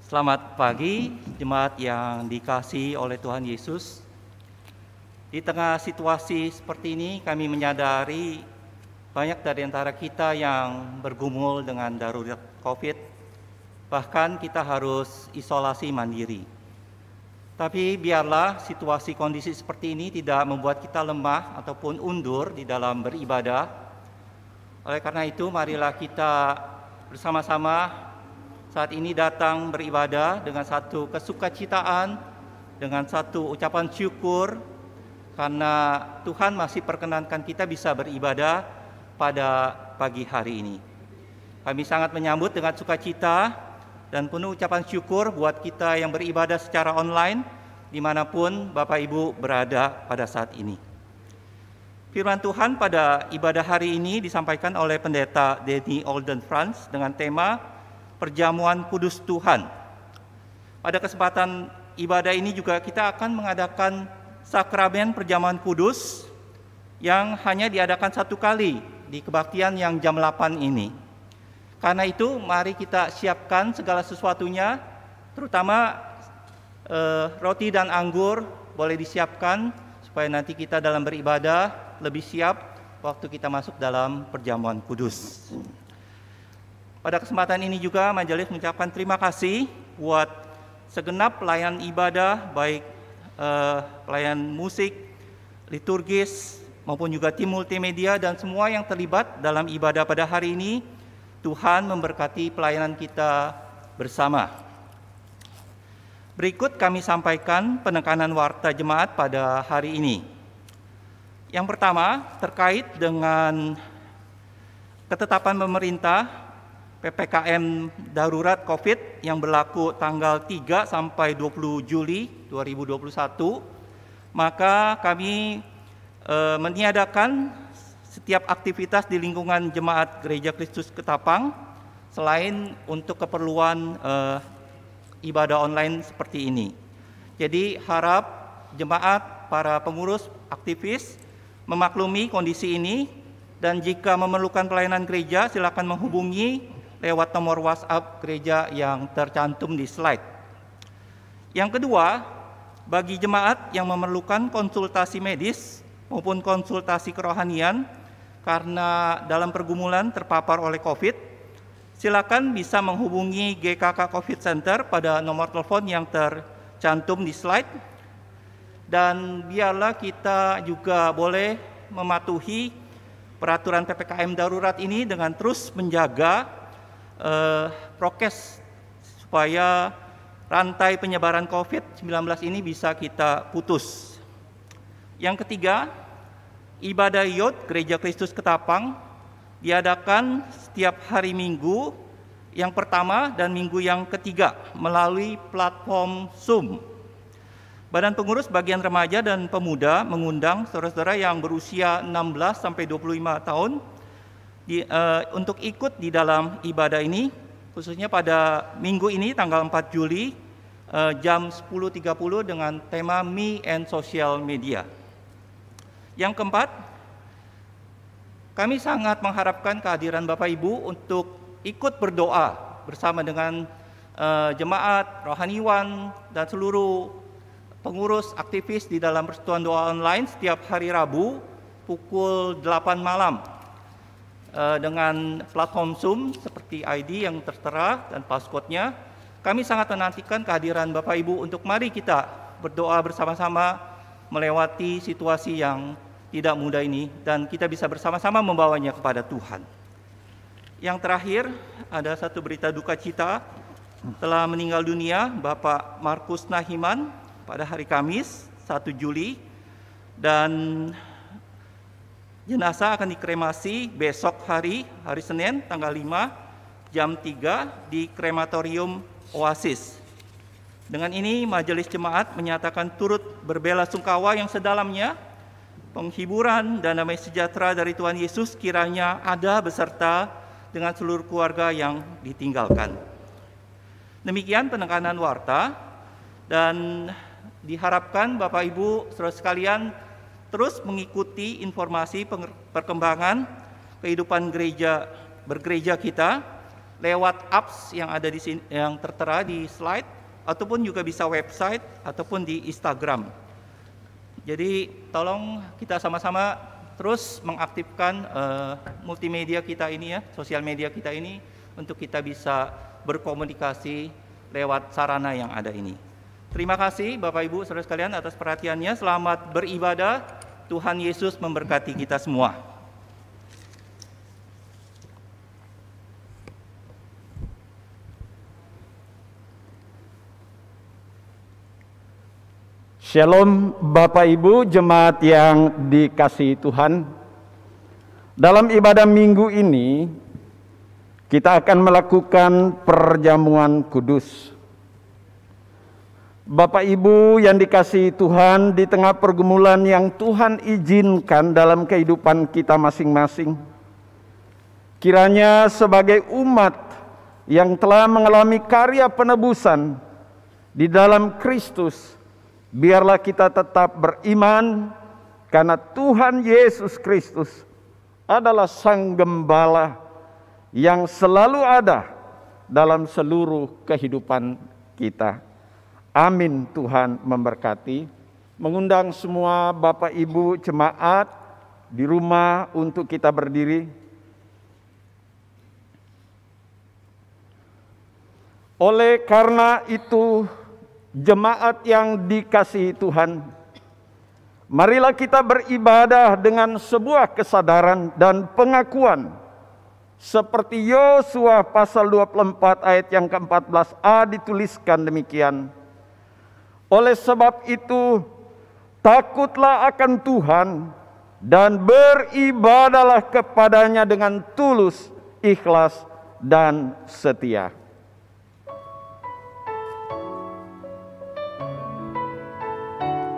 Selamat pagi, jemaat yang dikasihi oleh Tuhan Yesus. Di tengah situasi seperti ini, kami menyadari banyak dari antara kita yang bergumul dengan darurat COVID. Bahkan kita harus isolasi mandiri. Tapi biarlah situasi kondisi seperti ini tidak membuat kita lemah ataupun undur di dalam beribadah. Oleh karena itu, marilah kita bersama-sama saat ini datang beribadah dengan satu kesukacitaan, dengan satu ucapan syukur, karena Tuhan masih perkenankan kita bisa beribadah pada pagi hari ini. Kami sangat menyambut dengan sukacita dan penuh ucapan syukur buat kita yang beribadah secara online, dimanapun Bapak Ibu berada pada saat ini. Firman Tuhan pada ibadah hari ini disampaikan oleh Pendeta Denny Olden France dengan tema Perjamuan Kudus Tuhan. Pada kesempatan ibadah ini juga kita akan mengadakan sakramen perjamuan kudus yang hanya diadakan satu kali di kebaktian yang jam 8 ini. Karena itu mari kita siapkan segala sesuatunya, terutama roti dan anggur boleh disiapkan supaya nanti kita dalam beribadah lebih siap waktu kita masuk dalam perjamuan kudus. Pada kesempatan ini juga majelis mengucapkan terima kasih buat segenap pelayan ibadah, baik pelayan musik, liturgis, maupun juga tim multimedia dan semua yang terlibat dalam ibadah pada hari ini. Tuhan memberkati pelayanan kita bersama. Berikut kami sampaikan penekanan warta jemaat pada hari ini. Yang pertama terkait dengan ketetapan pemerintah PPKM darurat COVID yang berlaku tanggal 3 sampai 20 Juli 2021, maka kami meniadakan setiap aktivitas di lingkungan Jemaat Gereja Kristus Ketapang selain untuk keperluan ibadah online seperti ini. Jadi harap jemaat, para pengurus, aktivis memaklumi kondisi ini, dan jika memerlukan pelayanan gereja silakan menghubungi lewat nomor WhatsApp gereja yang tercantum di slide. Yang kedua, bagi jemaat yang memerlukan konsultasi medis maupun konsultasi kerohanian karena dalam pergumulan terpapar oleh COVID, silakan bisa menghubungi GKK COVID Center pada nomor telepon yang tercantum di slide. Dan biarlah kita juga boleh mematuhi peraturan PPKM darurat ini dengan terus menjaga prokes supaya rantai penyebaran COVID-19 ini bisa kita putus. Yang ketiga, ibadah Yod Gereja Kristus Ketapang diadakan setiap hari Minggu yang pertama dan Minggu yang ketiga melalui platform Zoom. Badan Pengurus Bagian Remaja dan Pemuda mengundang saudara-saudara yang berusia 16 sampai 25 tahun untuk ikut di dalam ibadah ini, khususnya pada minggu ini tanggal 4 Juli jam 10.30 dengan tema Me and Social Media. Yang keempat, kami sangat mengharapkan kehadiran Bapak Ibu untuk ikut berdoa bersama dengan jemaat, rohaniwan, dan seluruh pengurus aktivis di dalam persekutuan doa online setiap hari Rabu pukul 8 malam. Dengan platform Zoom seperti ID yang tertera dan passcode-nya, kami sangat menantikan kehadiran Bapak Ibu untuk mari kita berdoa bersama-sama melewati situasi yang tidak mudah ini dan kita bisa bersama-sama membawanya kepada Tuhan. Yang terakhir, ada satu berita duka cita, telah meninggal dunia Bapak Markus Nahiman pada hari Kamis 1 Juli, dan jenazah akan dikremasi besok hari Senin tanggal 5 jam 3 di krematorium Oasis. Dengan ini majelis jemaat menyatakan turut berbelasungkawa yang sedalamnya, penghiburan dan damai sejahtera dari Tuhan Yesus kiranya ada beserta dengan seluruh keluarga yang ditinggalkan. Demikian penekanan warta, dan diharapkan Bapak Ibu saudara sekalian terus mengikuti informasi perkembangan kehidupan bergereja kita lewat apps yang ada di sini, yang tertera di slide, ataupun juga bisa website ataupun di Instagram. Jadi tolong kita sama-sama terus mengaktifkan multimedia kita ini ya, sosial media kita ini, untuk kita bisa berkomunikasi lewat sarana yang ada ini. Terima kasih Bapak Ibu Saudara sekalian atas perhatiannya. Selamat beribadah. Tuhan Yesus memberkati kita semua. Shalom Bapak Ibu jemaat yang dikasihi Tuhan. Dalam ibadah minggu ini kita akan melakukan perjamuan kudus. Bapak Ibu yang dikasihi Tuhan, di tengah pergumulan yang Tuhan izinkan dalam kehidupan kita masing-masing, kiranya sebagai umat yang telah mengalami karya penebusan di dalam Kristus, biarlah kita tetap beriman karena Tuhan Yesus Kristus adalah Sang Gembala yang selalu ada dalam seluruh kehidupan kita. Amin. Tuhan memberkati. Mengundang semua Bapak Ibu jemaat di rumah untuk kita berdiri. Oleh karena itu, jemaat yang dikasihi Tuhan, marilah kita beribadah dengan sebuah kesadaran dan pengakuan seperti Yosua pasal 24 ayat yang ke-14a dituliskan demikian. Oleh sebab itu, takutlah akan Tuhan dan beribadahlah kepadanya dengan tulus, ikhlas, dan setia.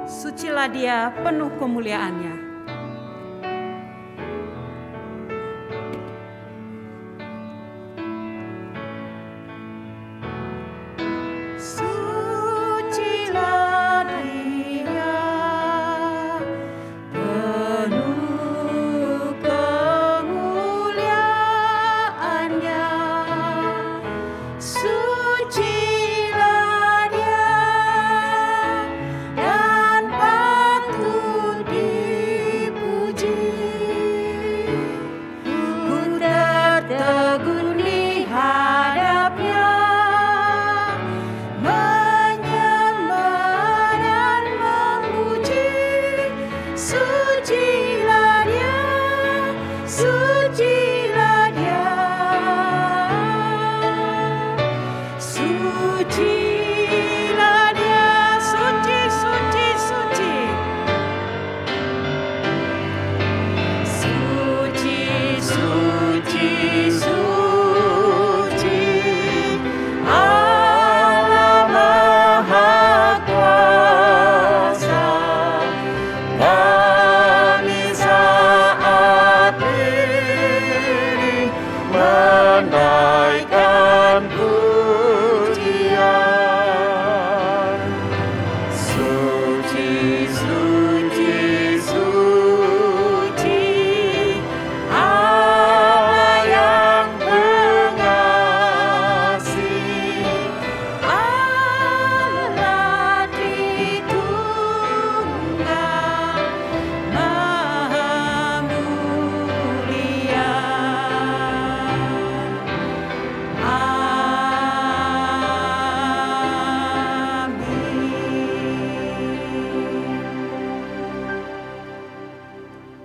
Sucilah Dia penuh kemuliaannya.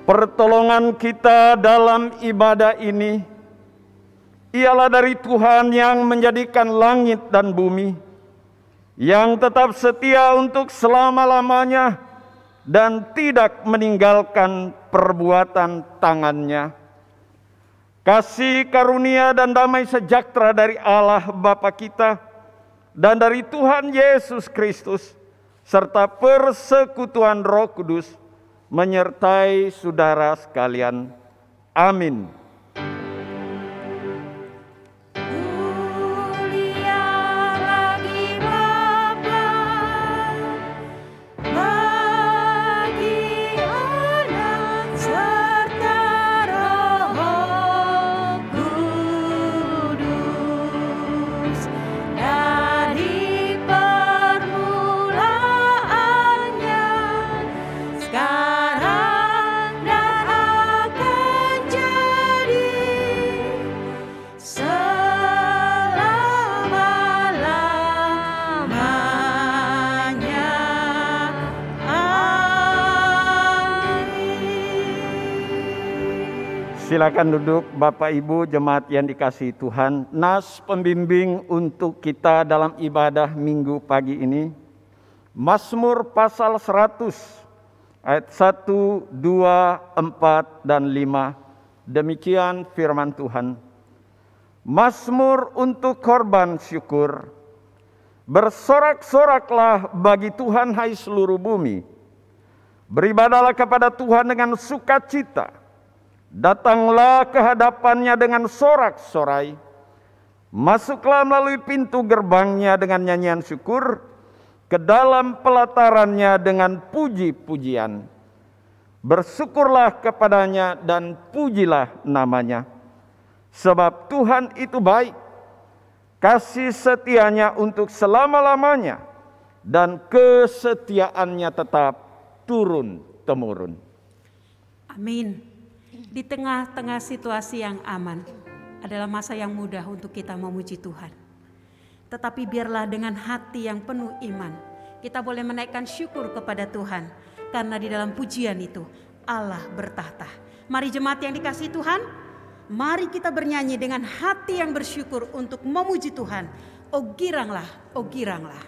Pertolongan kita dalam ibadah ini ialah dari Tuhan yang menjadikan langit dan bumi, yang tetap setia untuk selama-lamanya dan tidak meninggalkan perbuatan tangannya. Kasih karunia dan damai sejahtera dari Allah Bapa kita dan dari Tuhan Yesus Kristus serta persekutuan Roh Kudus menyertai saudara sekalian. Amin. Silakan duduk Bapak Ibu jemaat yang dikasihi Tuhan. Nas pembimbing untuk kita dalam ibadah minggu pagi ini, Mazmur pasal 100 ayat 1, 2, 4, dan 5. Demikian firman Tuhan. Mazmur untuk korban syukur. Bersorak-soraklah bagi Tuhan hai seluruh bumi. Beribadahlah kepada Tuhan dengan sukacita. Datanglah ke hadapannya dengan sorak-sorai. Masuklah melalui pintu gerbangnya dengan nyanyian syukur, ke dalam pelatarannya dengan puji-pujian. Bersyukurlah kepadanya dan pujilah namanya. Sebab Tuhan itu baik, kasih setianya untuk selama-lamanya, dan kesetiaannya tetap turun-temurun. Amin. Di tengah-tengah situasi yang aman adalah masa yang mudah untuk kita memuji Tuhan. Tetapi biarlah dengan hati yang penuh iman kita boleh menaikkan syukur kepada Tuhan, karena di dalam pujian itu Allah bertahta. Mari jemaat yang dikasihi Tuhan, mari kita bernyanyi dengan hati yang bersyukur untuk memuji Tuhan. Oh giranglah, oh giranglah.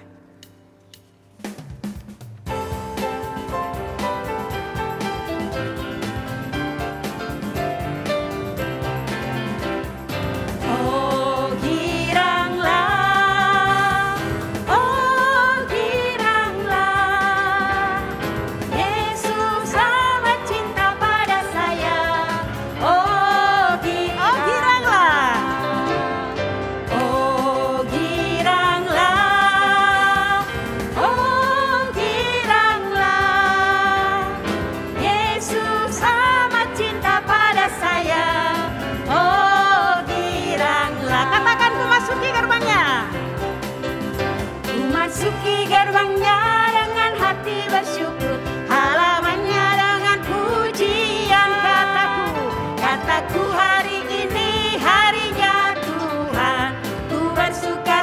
Masuki gerbangnya dengan hati bersyukur, halamannya dengan pujian. Kataku hari ini harinya Tuhan, ku bersuka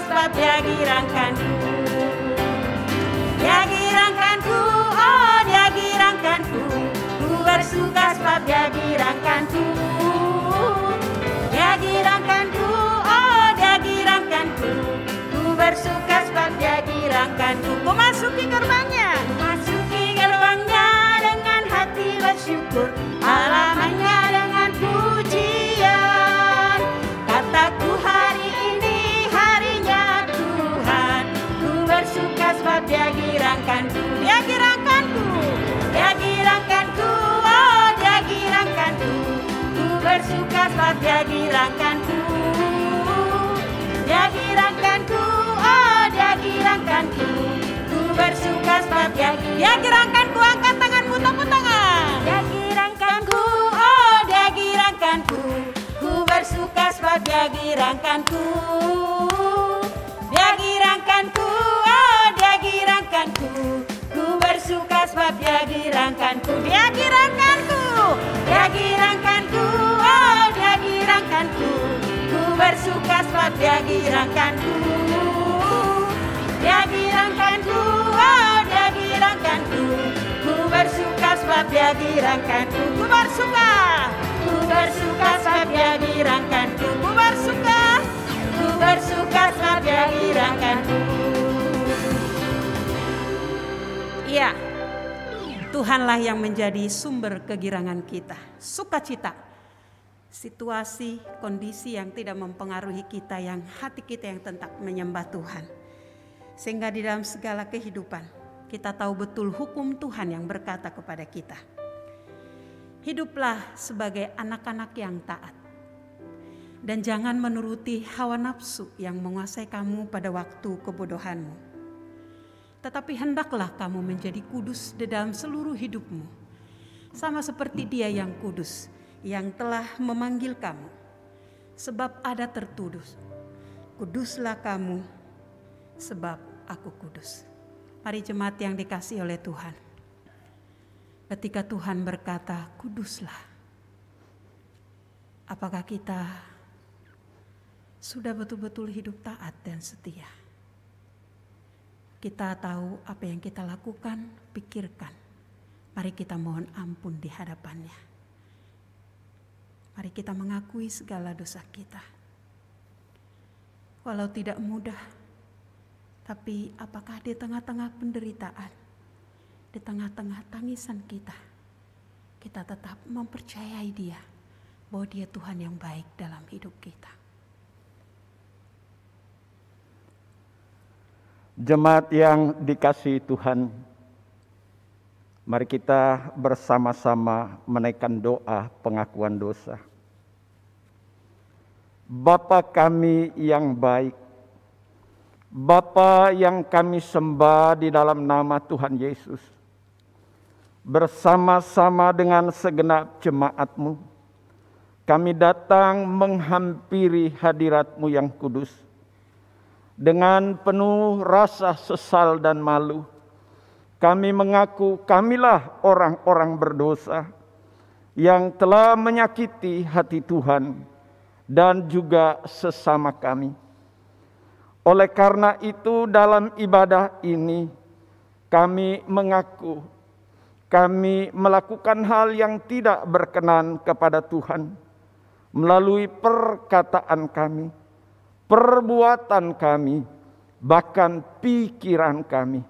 sebab Dia girangkanku. Dia girangkanku, Dia girangkanku, oh Dia girangkanku. Ku bersuka sebab Dia girangkanku. Dia girangkanku, oh Dia girangkanku. Bersuka sebab Dia girangkanku. Angkat tanganmu, tepuk tangan. Dia girangkanku, oh Dia girangkanku. Ku bersuka sebab Dia girangkanku. Dia girangkanku, oh Dia girangkanku. Ku bersuka sebab Dia girangkanku. Dia girangkanku, Dia girangkanku, oh Dia girangkanku. Ku bersuka sebab Dia girangkanku. Dia girangkanku, oh Dia girangkanku. Ku bersuka sebab Dia girangkanku. Ku bersuka sebab Dia girangkanku. Ku bersuka sebab Dia girangkanku. Iya, Tuhanlah yang menjadi sumber kegirangan kita. Sukacita, situasi, kondisi yang tidak mempengaruhi kita, yang hati kita yang tetap menyembah Tuhan. Sehingga di dalam segala kehidupan kita tahu betul hukum Tuhan yang berkata kepada kita, hiduplah sebagai anak-anak yang taat, dan jangan menuruti hawa nafsu yang menguasai kamu pada waktu kebodohanmu. Tetapi hendaklah kamu menjadi kudus di dalam seluruh hidupmu, sama seperti Dia yang kudus, yang telah memanggil kamu. Sebab ada tertulis, kuduslah kamu, sebab aku kudus. Mari jemaat yang dikasihi oleh Tuhan, ketika Tuhan berkata kuduslah, apakah kita sudah betul-betul hidup taat dan setia? Kita tahu apa yang kita lakukan, pikirkan. Mari kita mohon ampun di hadapannya. Mari kita mengakui segala dosa kita. Walau tidak mudah, tapi apakah di tengah-tengah penderitaan, di tengah-tengah tangisan kita tetap mempercayai Dia, bahwa Dia Tuhan yang baik dalam hidup kita. Jemaat yang dikasihi Tuhan, mari kita bersama-sama menaikkan doa pengakuan dosa. Bapa kami yang baik, Bapa yang kami sembah di dalam nama Tuhan Yesus, bersama-sama dengan segenap jemaat-Mu, kami datang menghampiri hadirat-Mu yang kudus. Dengan penuh rasa sesal dan malu, kami mengaku kamilah orang-orang berdosa yang telah menyakiti hati Tuhan dan juga sesama kami. Oleh karena itu, dalam ibadah ini kami mengaku kami melakukan hal yang tidak berkenan kepada Tuhan melalui perkataan kami, perbuatan kami, bahkan pikiran kami.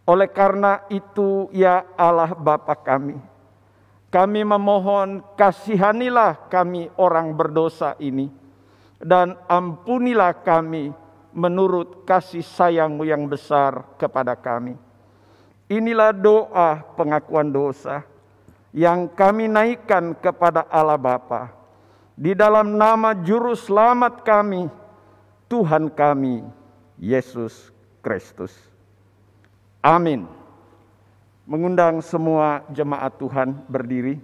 Oleh karena itu, ya Allah Bapa kami memohon kasihanilah kami orang berdosa ini, dan ampunilah kami menurut kasih sayang-Mu yang besar kepada kami. Inilah doa pengakuan dosa yang kami naikkan kepada Allah Bapa di dalam nama Juru Selamat kami, Tuhan kami, Yesus Kristus. Amin. Mengundang semua jemaat Tuhan berdiri.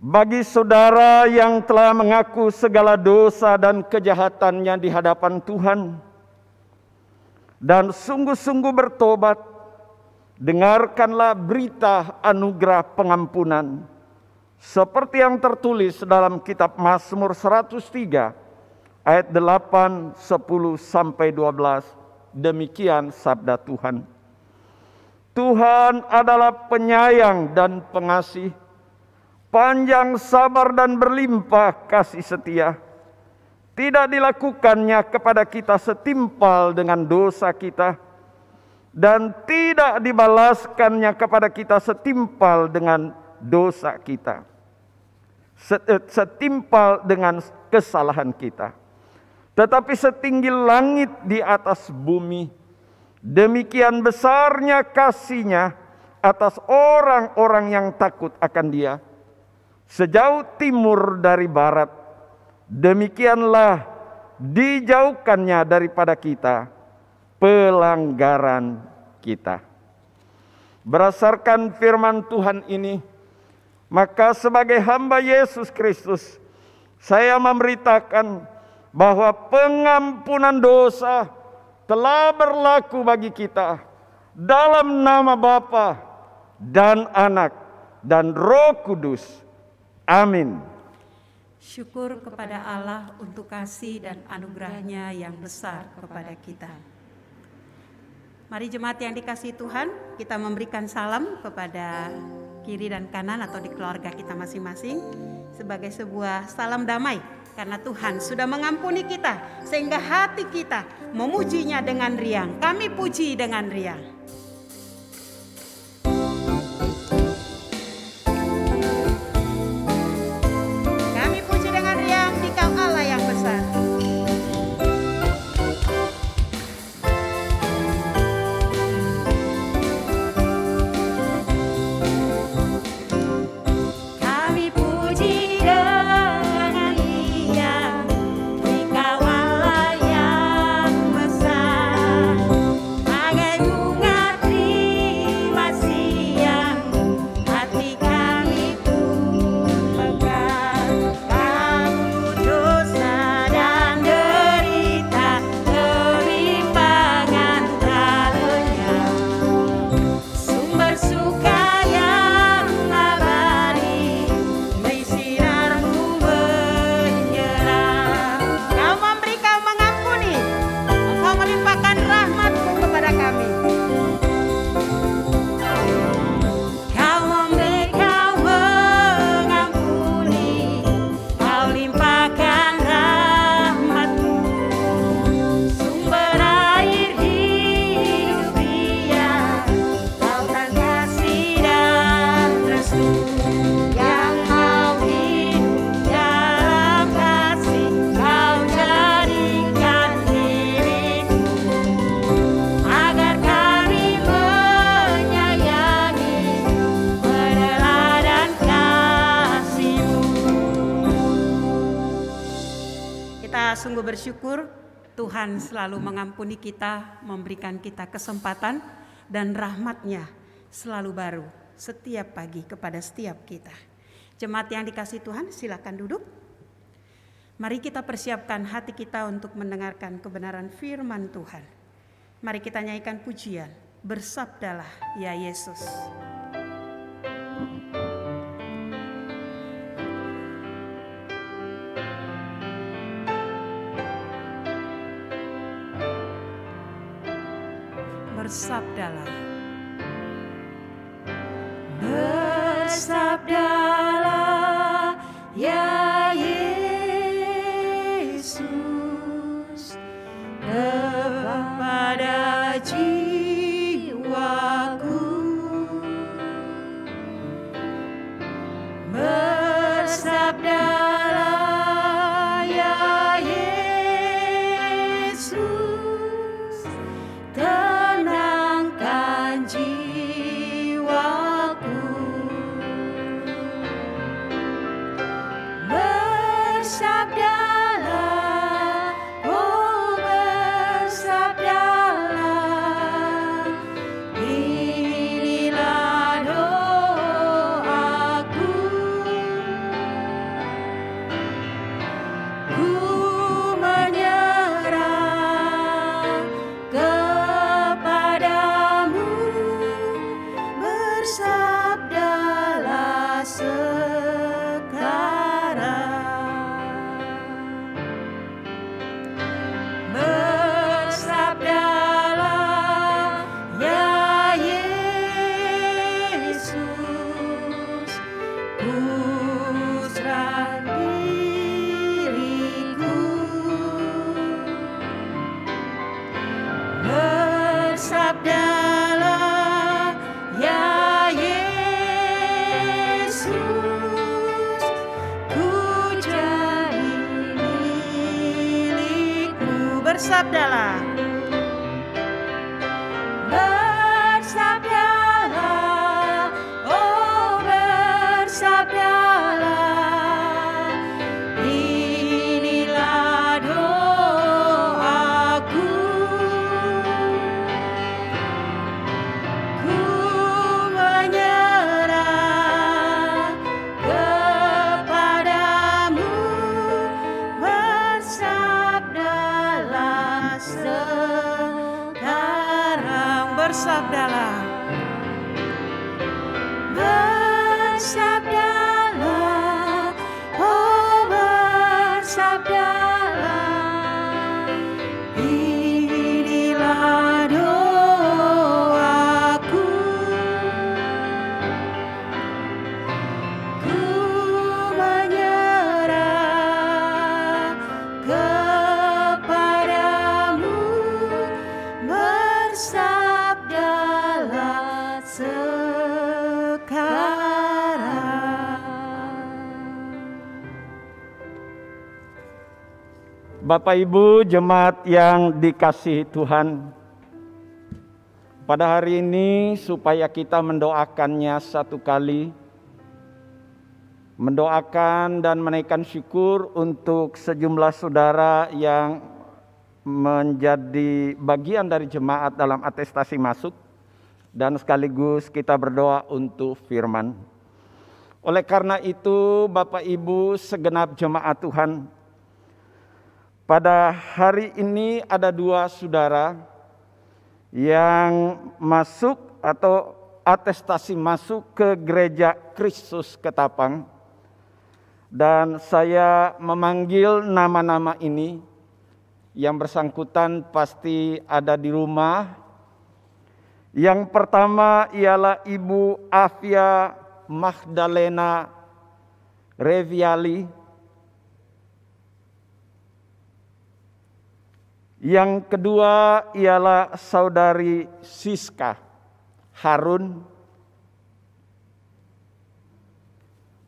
Bagi saudara yang telah mengaku segala dosa dan kejahatannya di hadapan Tuhan dan sungguh-sungguh bertobat, dengarkanlah berita anugerah pengampunan seperti yang tertulis dalam kitab Mazmur 103 ayat 8, 10 sampai 12. Demikian sabda Tuhan. Tuhan adalah penyayang dan pengasih, panjang sabar dan berlimpah kasih setia. Tidak dilakukannya kepada kita setimpal dengan dosa kita, dan tidak dibalaskannya kepada kita setimpal dengan dosa kita, setimpal dengan kesalahan kita. Tetapi setinggi langit di atas bumi, demikian besarnya kasih-Nya atas orang-orang yang takut akan Dia. Sejauh timur dari barat, demikianlah dijauhkannya daripada kita pelanggaran kita. Berdasarkan firman Tuhan ini, maka sebagai hamba Yesus Kristus, saya memberitakan bahwa pengampunan dosa telah berlaku bagi kita dalam nama Bapa dan Anak dan Roh Kudus. Amin. Syukur kepada Allah untuk kasih dan anugerah-Nya yang besar kepada kita. Mari jemaat yang dikasihi Tuhan, kita memberikan salam kepada kiri dan kanan atau di keluarga kita masing-masing sebagai sebuah salam damai. Karena Tuhan sudah mengampuni kita, sehingga hati kita memujinya dengan riang. Kami puji dengan riang. Kami puji dengan riang Dikau Allah yang besar. Kami puji dengan riang Dikau Allah yang besar, bagai bunga Kita sungguh bersyukur Tuhan selalu mengampuni kita, memberikan kita kesempatan, dan rahmat-Nya selalu baru setiap pagi kepada setiap kita. Jemaat yang dikasihi Tuhan, silakan duduk. Mari kita persiapkan hati kita untuk mendengarkan kebenaran firman Tuhan. Mari kita nyanyikan pujian, bersabdalah ya Yesus. Bersabdalah. Bersabdalah ya Yesus kepada jiwaku. Bersabdalah ya Yesus, tenangkan jiwaku. Bersabdalah, oh bersabdalah, inilah doaku. Ku menyerah kepadamu, bersabdalah sekarang. Bersabdalah ya Yesus, ku serah diriku. Bersabdalah ya Yesus, ku jadi milikmu. Bersabdalah. Bersabdalah, oh bersabdalah, inilah doaku. Ku menyerah kepadamu, bersabdalah sekarang. Bersabdalah. Bersabdalah, oh bersabdalah, inilah doaku. Ku menyerah kepadamu, bersabdalah sekarang. Bapak Ibu jemaat yang dikasihi Tuhan, pada hari ini supaya kita mendoakannya satu kali, mendoakan dan menaikkan syukur untuk sejumlah saudara yang menjadi bagian dari jemaat dalam atestasi masuk, dan sekaligus kita berdoa untuk firman. Oleh karena itu Bapak Ibu segenap jemaat Tuhan, pada hari ini ada dua saudara yang masuk atau atestasi masuk ke Gereja Kristus Ketapang, dan saya memanggil nama-nama ini. Yang bersangkutan pasti ada di rumah. Yang pertama ialah Ibu Afia Magdalena Reviali. Yang kedua ialah Saudari Siska Harun.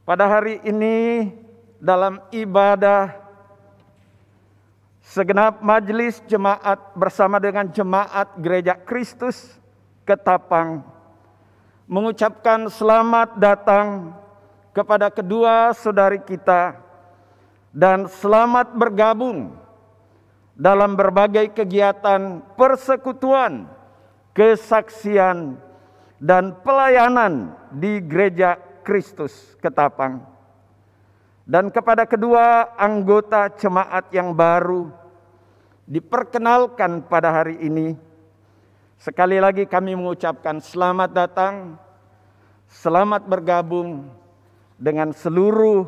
Pada hari ini dalam ibadah segenap majelis jemaat bersama dengan jemaat Gereja Kristus Ketapang mengucapkan selamat datang kepada kedua saudari kita dan selamat bergabung dalam berbagai kegiatan persekutuan, kesaksian, dan pelayanan di Gereja Kristus Ketapang. Dan kepada kedua anggota jemaat yang baru diperkenalkan pada hari ini, sekali lagi kami mengucapkan selamat datang, selamat bergabung dengan seluruh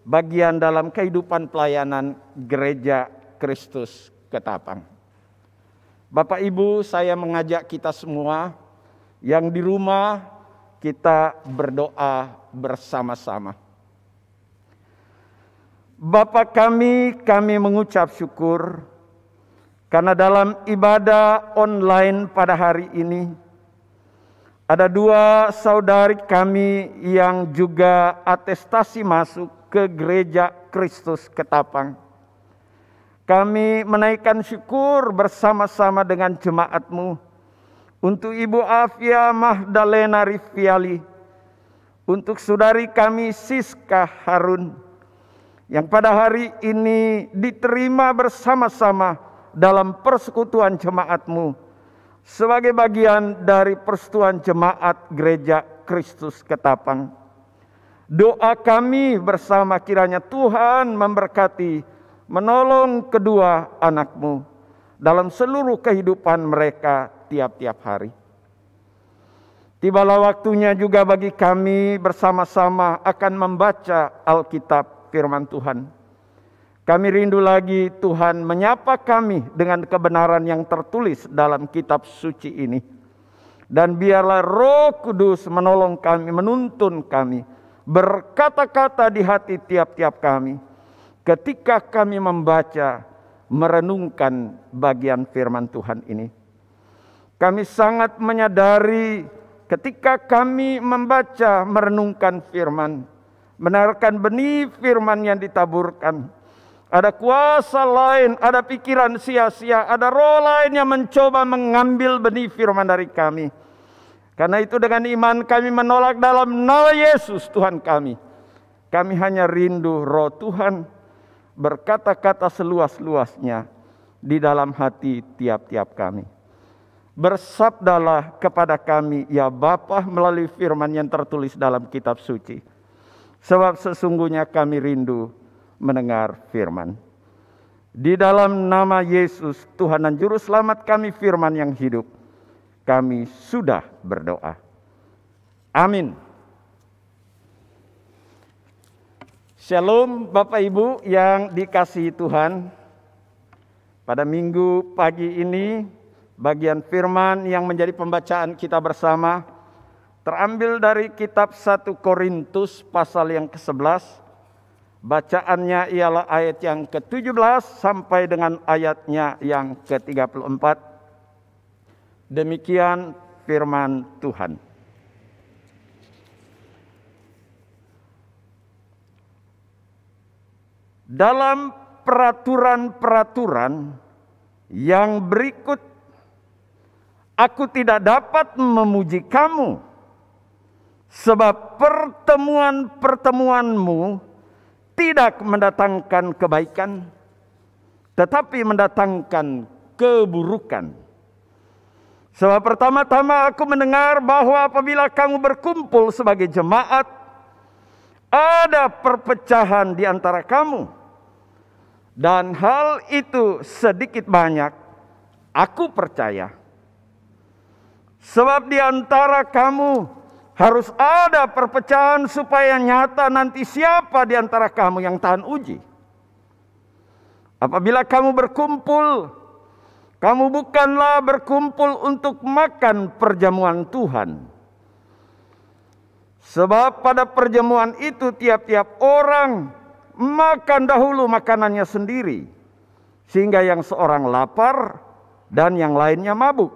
bagian dalam kehidupan pelayanan Gereja Kristus Ketapang. Bapak Ibu, saya mengajak kita semua yang di rumah, kita berdoa bersama-sama. Bapa kami mengucap syukur karena dalam ibadah online pada hari ini ada dua saudari kami yang juga atestasi masuk ke Gereja Kristus Ketapang. Kami menaikkan syukur bersama-sama dengan jemaat-Mu untuk Ibu Afia Magdalena Riviali, untuk saudari kami Siska Harun, yang pada hari ini diterima bersama-sama dalam persekutuan jemaat-Mu sebagai bagian dari persekutuan jemaat Gereja Kristus Ketapang. Doa kami bersama kiranya Tuhan memberkati, menolong kedua anak-Mu dalam seluruh kehidupan mereka tiap-tiap hari. Tibalah waktunya juga bagi kami bersama-sama akan membaca Alkitab firman Tuhan. Kami rindu lagi Tuhan menyapa kami dengan kebenaran yang tertulis dalam kitab suci ini. Dan biarlah Roh Kudus menolong kami, menuntun kami, berkata-kata di hati tiap-tiap kami ketika kami membaca, merenungkan bagian firman Tuhan ini. Kami sangat menyadari ketika kami membaca, merenungkan firman, mendengarkan benih firman yang ditaburkan, ada kuasa lain, ada pikiran sia-sia, ada roh lain yang mencoba mengambil benih firman dari kami. Karena itu dengan iman kami menolak dalam nama Yesus Tuhan kami. Kami hanya rindu roh Tuhan berkata-kata seluas-luasnya di dalam hati tiap-tiap kami. Bersabdalah kepada kami ya Bapa melalui firman yang tertulis dalam kitab suci. Sebab sesungguhnya kami rindu mendengar firman. Di dalam nama Yesus Tuhan dan Juru Selamat kami firman yang hidup, kami sudah berdoa. Amin. Shalom Bapak Ibu yang dikasihi Tuhan. Pada minggu pagi ini bagian firman yang menjadi pembacaan kita bersama terambil dari kitab 1 Korintus pasal yang ke-11. Bacaannya ialah ayat yang ke-17 sampai dengan ayatnya yang ke-34. Demikian firman Tuhan. Dalam peraturan-peraturan yang berikut, aku tidak dapat memuji kamu, sebab pertemuan-pertemuanmu tidak mendatangkan kebaikan, tetapi mendatangkan keburukan. Sebab pertama-tama aku mendengar bahwa apabila kamu berkumpul sebagai jemaat, ada perpecahan di antara kamu. Dan hal itu sedikit banyak aku percaya. Sebab di antara kamu harus ada perpecahan supaya nyata nanti siapa di antara kamu yang tahan uji. Apabila kamu berkumpul, kamu bukanlah berkumpul untuk makan perjamuan Tuhan. Sebab pada perjamuan itu tiap-tiap orang makan dahulu makanannya sendiri, sehingga yang seorang lapar dan yang lainnya mabuk.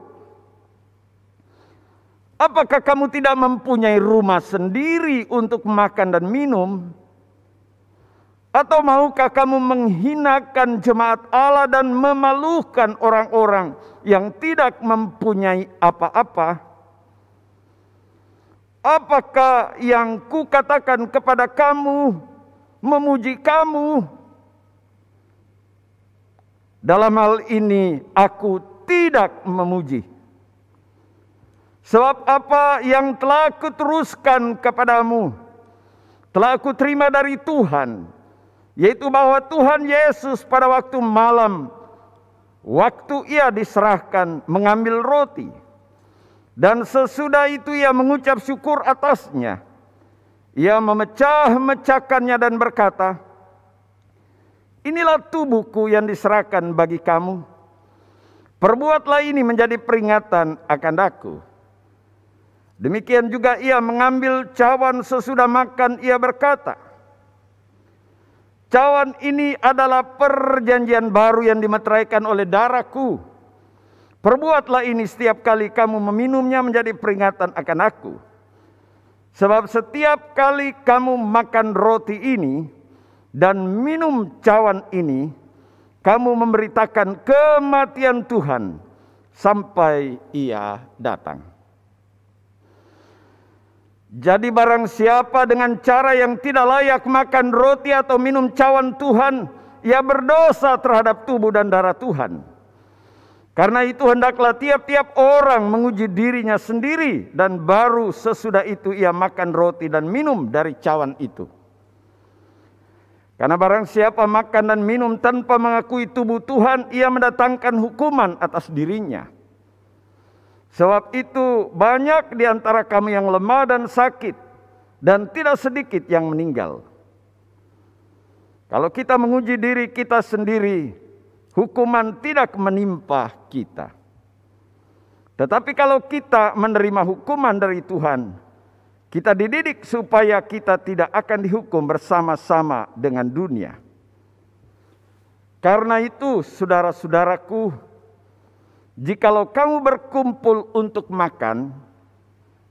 Apakah kamu tidak mempunyai rumah sendiri untuk makan dan minum? Atau maukah kamu menghinakan jemaat Allah dan memalukan orang-orang yang tidak mempunyai apa-apa? Apakah yang kukatakan kepada kamu memuji kamu? Dalam hal ini aku tidak memuji. Sebab apa yang telah kuteruskan kepadamu, telah aku terima dari Tuhan, yaitu bahwa Tuhan Yesus pada waktu malam, waktu ia diserahkan, mengambil roti, dan sesudah itu ia mengucap syukur atasnya. Ia memecah-mecahkannya dan berkata, inilah tubuhku yang diserahkan bagi kamu. Perbuatlah ini menjadi peringatan akan aku. Demikian juga ia mengambil cawan sesudah makan, ia berkata, cawan ini adalah perjanjian baru yang dimeteraikan oleh darahku. Perbuatlah ini setiap kali kamu meminumnya menjadi peringatan akan aku. Sebab setiap kali kamu makan roti ini dan minum cawan ini, kamu memberitakan kematian Tuhan sampai ia datang. Jadi barang siapa dengan cara yang tidak layak makan roti atau minum cawan Tuhan, ia berdosa terhadap tubuh dan darah Tuhan. Karena itu hendaklah tiap-tiap orang menguji dirinya sendiri, dan baru sesudah itu ia makan roti dan minum dari cawan itu. Karena barang siapa makan dan minum tanpa mengakui tubuh Tuhan, ia mendatangkan hukuman atas dirinya. Sebab itu banyak di antara kami yang lemah dan sakit, dan tidak sedikit yang meninggal. Kalau kita menguji diri kita sendiri, hukuman tidak menimpa kita. Tetapi kalau kita menerima hukuman dari Tuhan, kita dididik supaya kita tidak akan dihukum bersama-sama dengan dunia. Karena itu, saudara-saudaraku, jikalau kamu berkumpul untuk makan,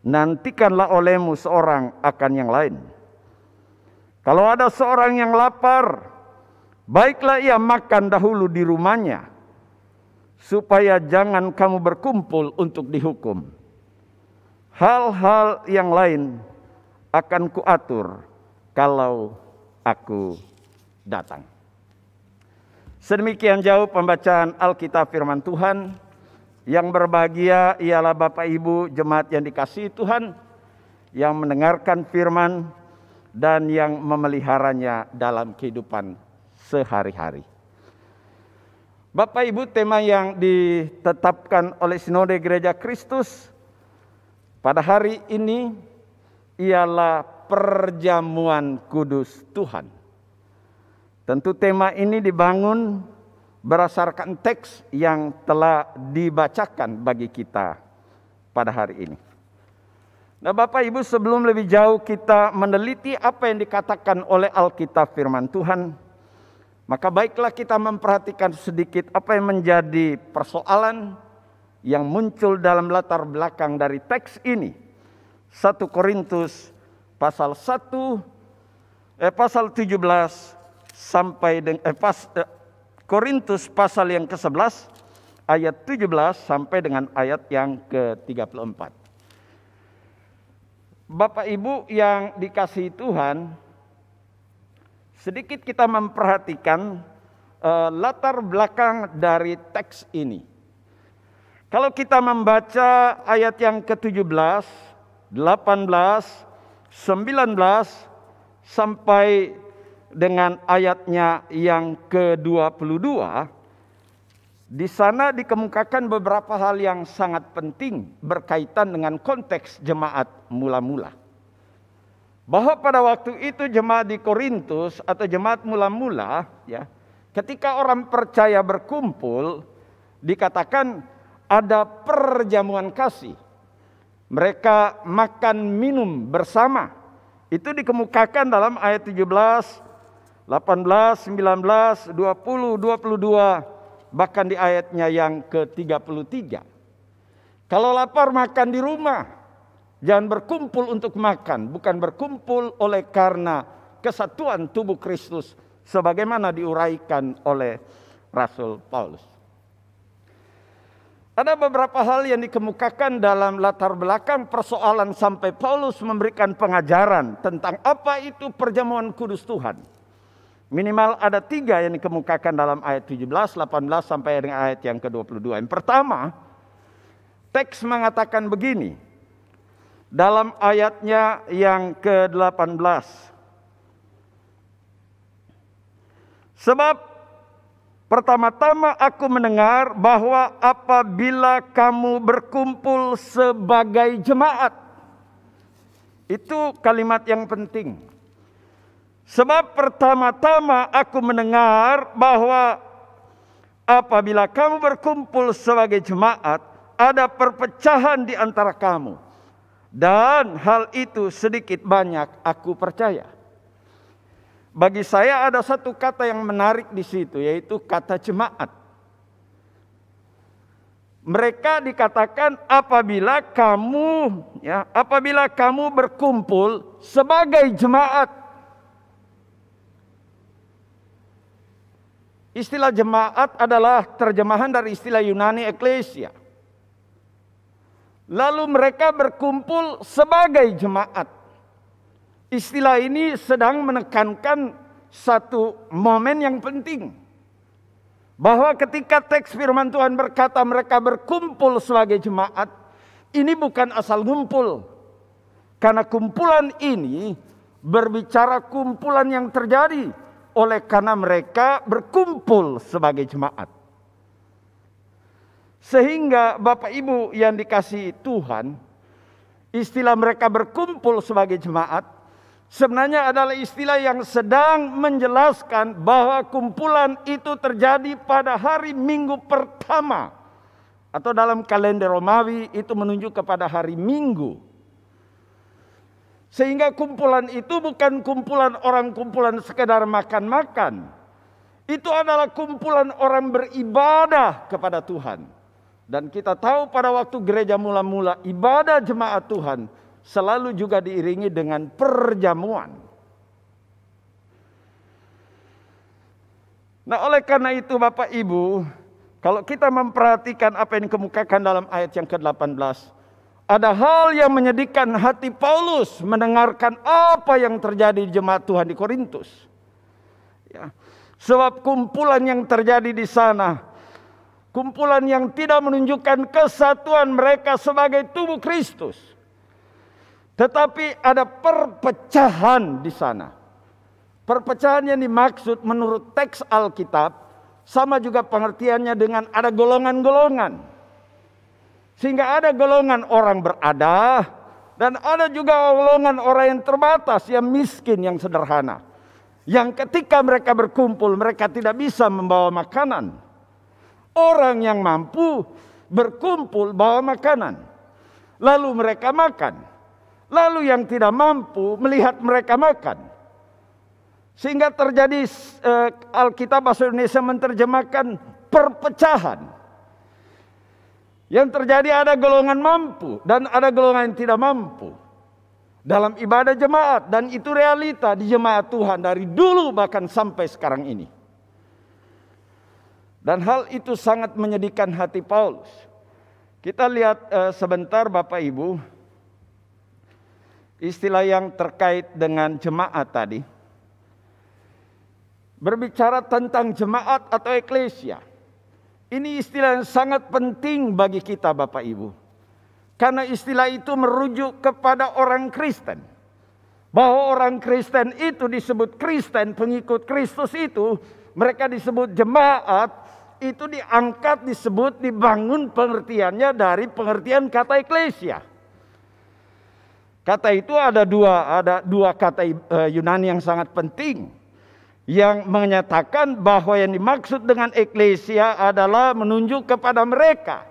nantikanlah olehmu seorang akan yang lain. Kalau ada seorang yang lapar, baiklah ia makan dahulu di rumahnya, supaya jangan kamu berkumpul untuk dihukum. Hal-hal yang lain akan kuatur kalau aku datang. Sedemikian jauh pembacaan Alkitab firman Tuhan. Yang berbahagia ialah Bapak Ibu jemaat yang dikasihi Tuhan, yang mendengarkan firman dan yang memeliharanya dalam kehidupan sehari-hari. Bapak Ibu, tema yang ditetapkan oleh Sinode Gereja Kristus pada hari ini ialah perjamuan kudus Tuhan. Tentu tema ini dibangun berdasarkan teks yang telah dibacakan bagi kita pada hari ini. Nah Bapak Ibu, sebelum lebih jauh kita meneliti apa yang dikatakan oleh Alkitab firman Tuhan, maka baiklah kita memperhatikan sedikit apa yang menjadi persoalan yang muncul dalam latar belakang dari teks ini. 1 Korintus pasal 17 sampai dengan Korintus pasal yang ke-11 ayat 17 sampai dengan ayat yang ke-34. Bapak Ibu yang dikasihi Tuhan, sedikit kita memperhatikan latar belakang dari teks ini. Kalau kita membaca ayat yang ke-17, 18, 19 sampai dengan ayatnya yang ke-22, di sana dikemukakan beberapa hal yang sangat penting berkaitan dengan konteks jemaat mula-mula. Bahwa pada waktu itu jemaat di Korintus atau jemaat mula-mula, ya, ketika orang percaya berkumpul, dikatakan ada perjamuan kasih. Mereka makan minum bersama. Itu dikemukakan dalam ayat 17, 18, 19, 20, 22, bahkan di ayatnya yang ke-33. Kalau lapar makan di rumah, jangan berkumpul untuk makan, bukan berkumpul oleh karena kesatuan tubuh Kristus, sebagaimana diuraikan oleh Rasul Paulus. Ada beberapa hal yang dikemukakan dalam latar belakang persoalan sampai Paulus memberikan pengajaran tentang apa itu perjamuan kudus Tuhan. Minimal ada 3 yang dikemukakan dalam ayat 17, 18 sampai dengan ayat yang ke-22. Yang pertama, teks mengatakan begini. Dalam ayatnya yang ke-18. Sebab pertama-tama aku mendengar bahwa apabila kamu berkumpul sebagai jemaat. Itu kalimat yang penting. Sebab pertama-tama aku mendengar bahwa apabila kamu berkumpul sebagai jemaat, ada perpecahan di antara kamu. Dan hal itu sedikit banyak aku percaya. Bagi saya ada satu kata yang menarik di situ, yaitu kata jemaat. Mereka dikatakan apabila kamu berkumpul sebagai jemaat. Istilah jemaat adalah terjemahan dari istilah Yunani eklesia. Lalu mereka berkumpul sebagai jemaat. Istilah ini sedang menekankan satu momen yang penting. Bahwa ketika teks firman Tuhan berkata mereka berkumpul sebagai jemaat, ini bukan asal ngumpul. Karena kumpulan ini berbicara kumpulan yang terjadi oleh karena mereka berkumpul sebagai jemaat. Sehingga Bapak Ibu yang dikasihi Tuhan, istilah mereka berkumpul sebagai jemaat sebenarnya adalah istilah yang sedang menjelaskan bahwa kumpulan itu terjadi pada hari Minggu pertama. Atau dalam kalender Romawi itu menunjuk kepada hari Minggu. Sehingga kumpulan itu bukan kumpulan orang kumpulan sekedar makan-makan. Itu adalah kumpulan orang beribadah kepada Tuhan. Dan kita tahu pada waktu gereja mula-mula ibadah jemaat Tuhan selalu juga diiringi dengan perjamuan. Nah, oleh karena itu Bapak Ibu, kalau kita memperhatikan apa yang dikemukakan dalam ayat yang ke-18, ada hal yang menyedihkan hati Paulus mendengarkan apa yang terjadi di jemaat Tuhan di Korintus. Ya. Sebab kumpulan yang terjadi di sana, kumpulan yang tidak menunjukkan kesatuan mereka sebagai tubuh Kristus. Tetapi ada perpecahan di sana. Perpecahan yang dimaksud menurut teks Alkitab, sama juga pengertiannya dengan ada golongan-golongan. Sehingga ada golongan orang berada dan ada juga golongan orang yang terbatas, yang miskin, yang sederhana. Yang ketika mereka berkumpul mereka tidak bisa membawa makanan. Orang yang mampu berkumpul bawa makanan. Lalu mereka makan. Lalu yang tidak mampu melihat mereka makan. Sehingga terjadi Alkitab bahasa Indonesia menerjemahkan perpecahan. Yang terjadi ada golongan mampu dan ada golongan yang tidak mampu dalam ibadah jemaat, dan itu realita di jemaat Tuhan dari dulu bahkan sampai sekarang ini. Dan hal itu sangat menyedihkan hati Paulus. Kita lihat sebentar Bapak Ibu, istilah yang terkait dengan jemaat tadi berbicara tentang jemaat atau eklesia. Ini istilah yang sangat penting bagi kita Bapak Ibu. Karena istilah itu merujuk kepada orang Kristen. Bahwa orang Kristen itu disebut Kristen, pengikut Kristus itu, mereka disebut jemaat, itu diangkat, disebut, dibangun pengertiannya dari pengertian kata eklesia. Kata itu ada dua kata Yunani yang sangat penting. Yang menyatakan bahwa yang dimaksud dengan eklesia adalah menunjuk kepada mereka.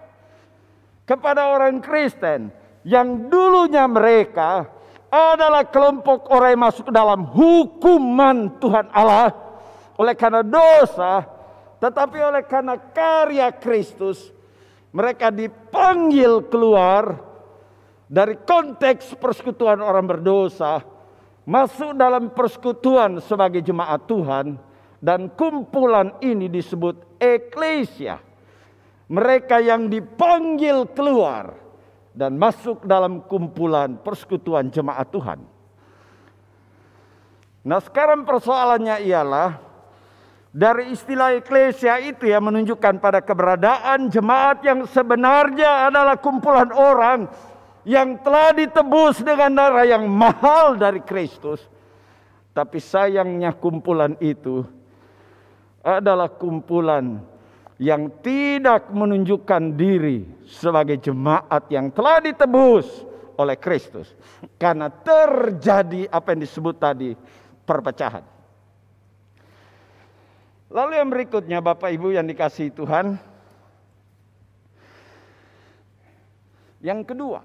Kepada orang Kristen. Yang dulunya mereka adalah kelompok orang yang masuk dalam hukuman Tuhan Allah. Oleh karena dosa. Tetapi oleh karena karya Kristus. Mereka dipanggil keluar dari konteks persekutuan orang berdosa. Masuk dalam persekutuan sebagai jemaat Tuhan. Dan kumpulan ini disebut eklesia. Mereka yang dipanggil keluar. Dan masuk dalam kumpulan persekutuan jemaat Tuhan. Nah sekarang persoalannya ialah. Dari istilah eklesia itu ya menunjukkan pada keberadaan jemaat yang sebenarnya adalah kumpulan orang yang telah ditebus dengan darah yang mahal dari Kristus. Tapi sayangnya kumpulan itu adalah kumpulan yang tidak menunjukkan diri sebagai jemaat yang telah ditebus oleh Kristus. Karena terjadi apa yang disebut tadi, perpecahan. Lalu yang berikutnya Bapak Ibu yang dikasihi Tuhan. Yang kedua,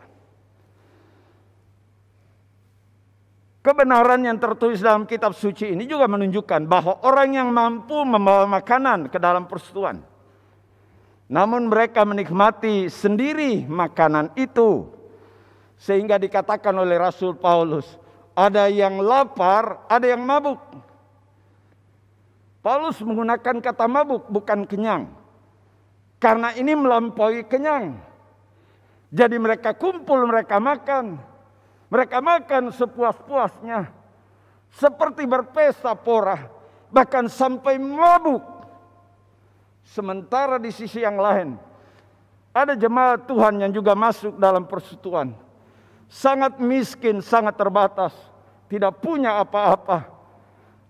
kebenaran yang tertulis dalam kitab suci ini juga menunjukkan bahwa orang yang mampu membawa makanan ke dalam persekutuan, namun mereka menikmati sendiri makanan itu, sehingga dikatakan oleh Rasul Paulus, ada yang lapar, ada yang mabuk. Paulus menggunakan kata mabuk, bukan kenyang. Karena ini melampaui kenyang. Jadi mereka kumpul, mereka makan. Mereka makan sepuas-puasnya. Seperti berpesta pora. Bahkan sampai mabuk. Sementara di sisi yang lain, ada jemaat Tuhan yang juga masuk dalam persekutuan. Sangat miskin, sangat terbatas. Tidak punya apa-apa.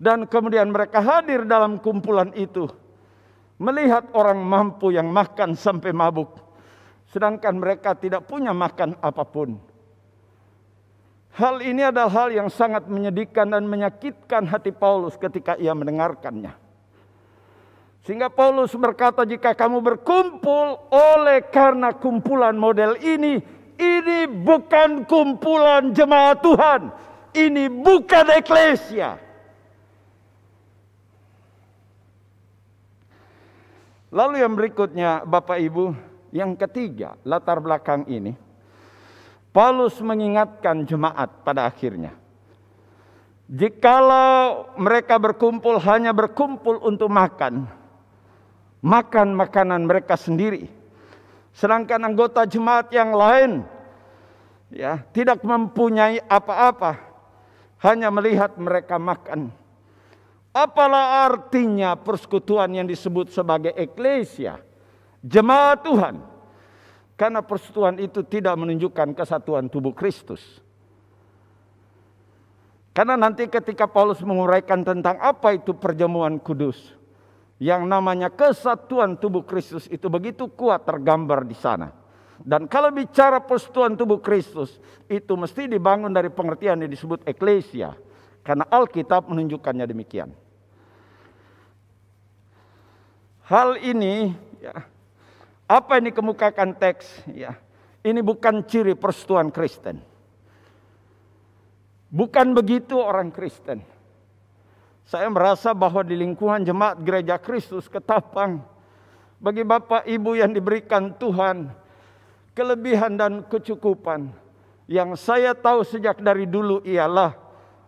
Dan kemudian mereka hadir dalam kumpulan itu. Melihat orang mampu yang makan sampai mabuk. Sedangkan mereka tidak punya makan apapun. Hal ini adalah hal yang sangat menyedihkan dan menyakitkan hati Paulus ketika ia mendengarkannya. Sehingga Paulus berkata, jika kamu berkumpul oleh karena kumpulan model ini bukan kumpulan jemaat Tuhan. Ini bukan eklesia. Lalu yang berikutnya Bapak Ibu, yang ketiga, latar belakang ini. Paulus mengingatkan jemaat pada akhirnya. Jikalau mereka berkumpul hanya berkumpul untuk makan makanan mereka sendiri. Sedangkan anggota jemaat yang lain ya tidak mempunyai apa-apa, hanya melihat mereka makan. Apalah artinya persekutuan yang disebut sebagai eklesia, jemaat Tuhan? Karena persekutuan itu tidak menunjukkan kesatuan tubuh Kristus. Karena nanti ketika Paulus menguraikan tentang apa itu perjamuan kudus, yang namanya kesatuan tubuh Kristus itu begitu kuat tergambar di sana. Dan kalau bicara persekutuan tubuh Kristus, itu mesti dibangun dari pengertian yang disebut eklesia. Karena Alkitab menunjukkannya demikian. Hal ini, ya, apa yang dikemukakan teks, ya, ini bukan ciri persekutuan Kristen. Bukan begitu orang Kristen. Saya merasa bahwa di lingkungan jemaat Gereja Kristus Ketapang, bagi Bapak Ibu yang diberikan Tuhan kelebihan dan kecukupan, yang saya tahu sejak dari dulu ialah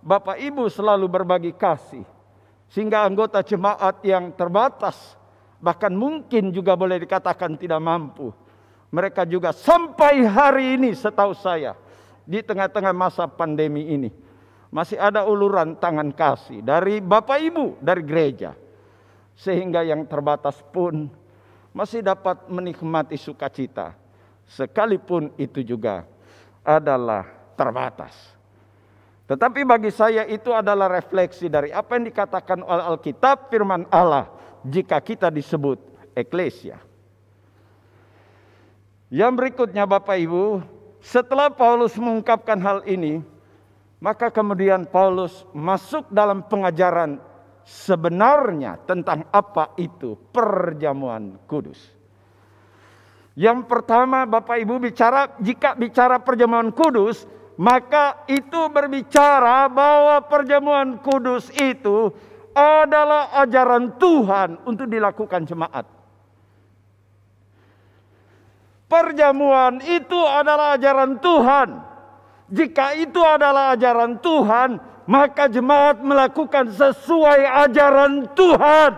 Bapak Ibu selalu berbagi kasih. Sehingga anggota jemaat yang terbatas, bahkan mungkin juga boleh dikatakan tidak mampu, mereka juga sampai hari ini setahu saya, di tengah-tengah masa pandemi ini, masih ada uluran tangan kasih dari Bapak Ibu, dari gereja. Sehingga yang terbatas pun masih dapat menikmati sukacita, sekalipun itu juga adalah terbatas. Tetapi bagi saya itu adalah refleksi dari apa yang dikatakan oleh Alkitab, firman Allah, jika kita disebut eklesia. Yang berikutnya Bapak Ibu, setelah Paulus mengungkapkan hal ini, maka kemudian Paulus masuk dalam pengajaran sebenarnya tentang apa itu perjamuan kudus. Yang pertama Bapak Ibu jika bicara perjamuan kudus, maka itu berbicara bahwa perjamuan kudus itu adalah ajaran Tuhan untuk dilakukan jemaat. Perjamuan itu adalah ajaran Tuhan. Jika itu adalah ajaran Tuhan, maka jemaat melakukan sesuai ajaran Tuhan.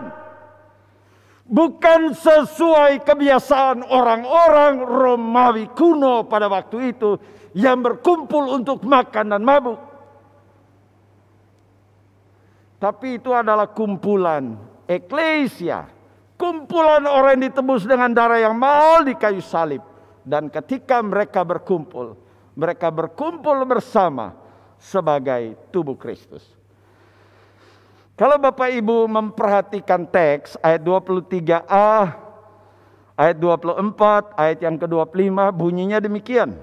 Bukan sesuai kebiasaan orang-orang Romawi kuno pada waktu itu yang berkumpul untuk makan dan mabuk. Tapi itu adalah kumpulan eklesia, kumpulan orang yang ditebus dengan darah yang mahal di kayu salib. Dan ketika mereka berkumpul bersama sebagai tubuh Kristus. Kalau Bapak Ibu memperhatikan teks ayat 23a, ayat 24, ayat yang ke-25 bunyinya demikian.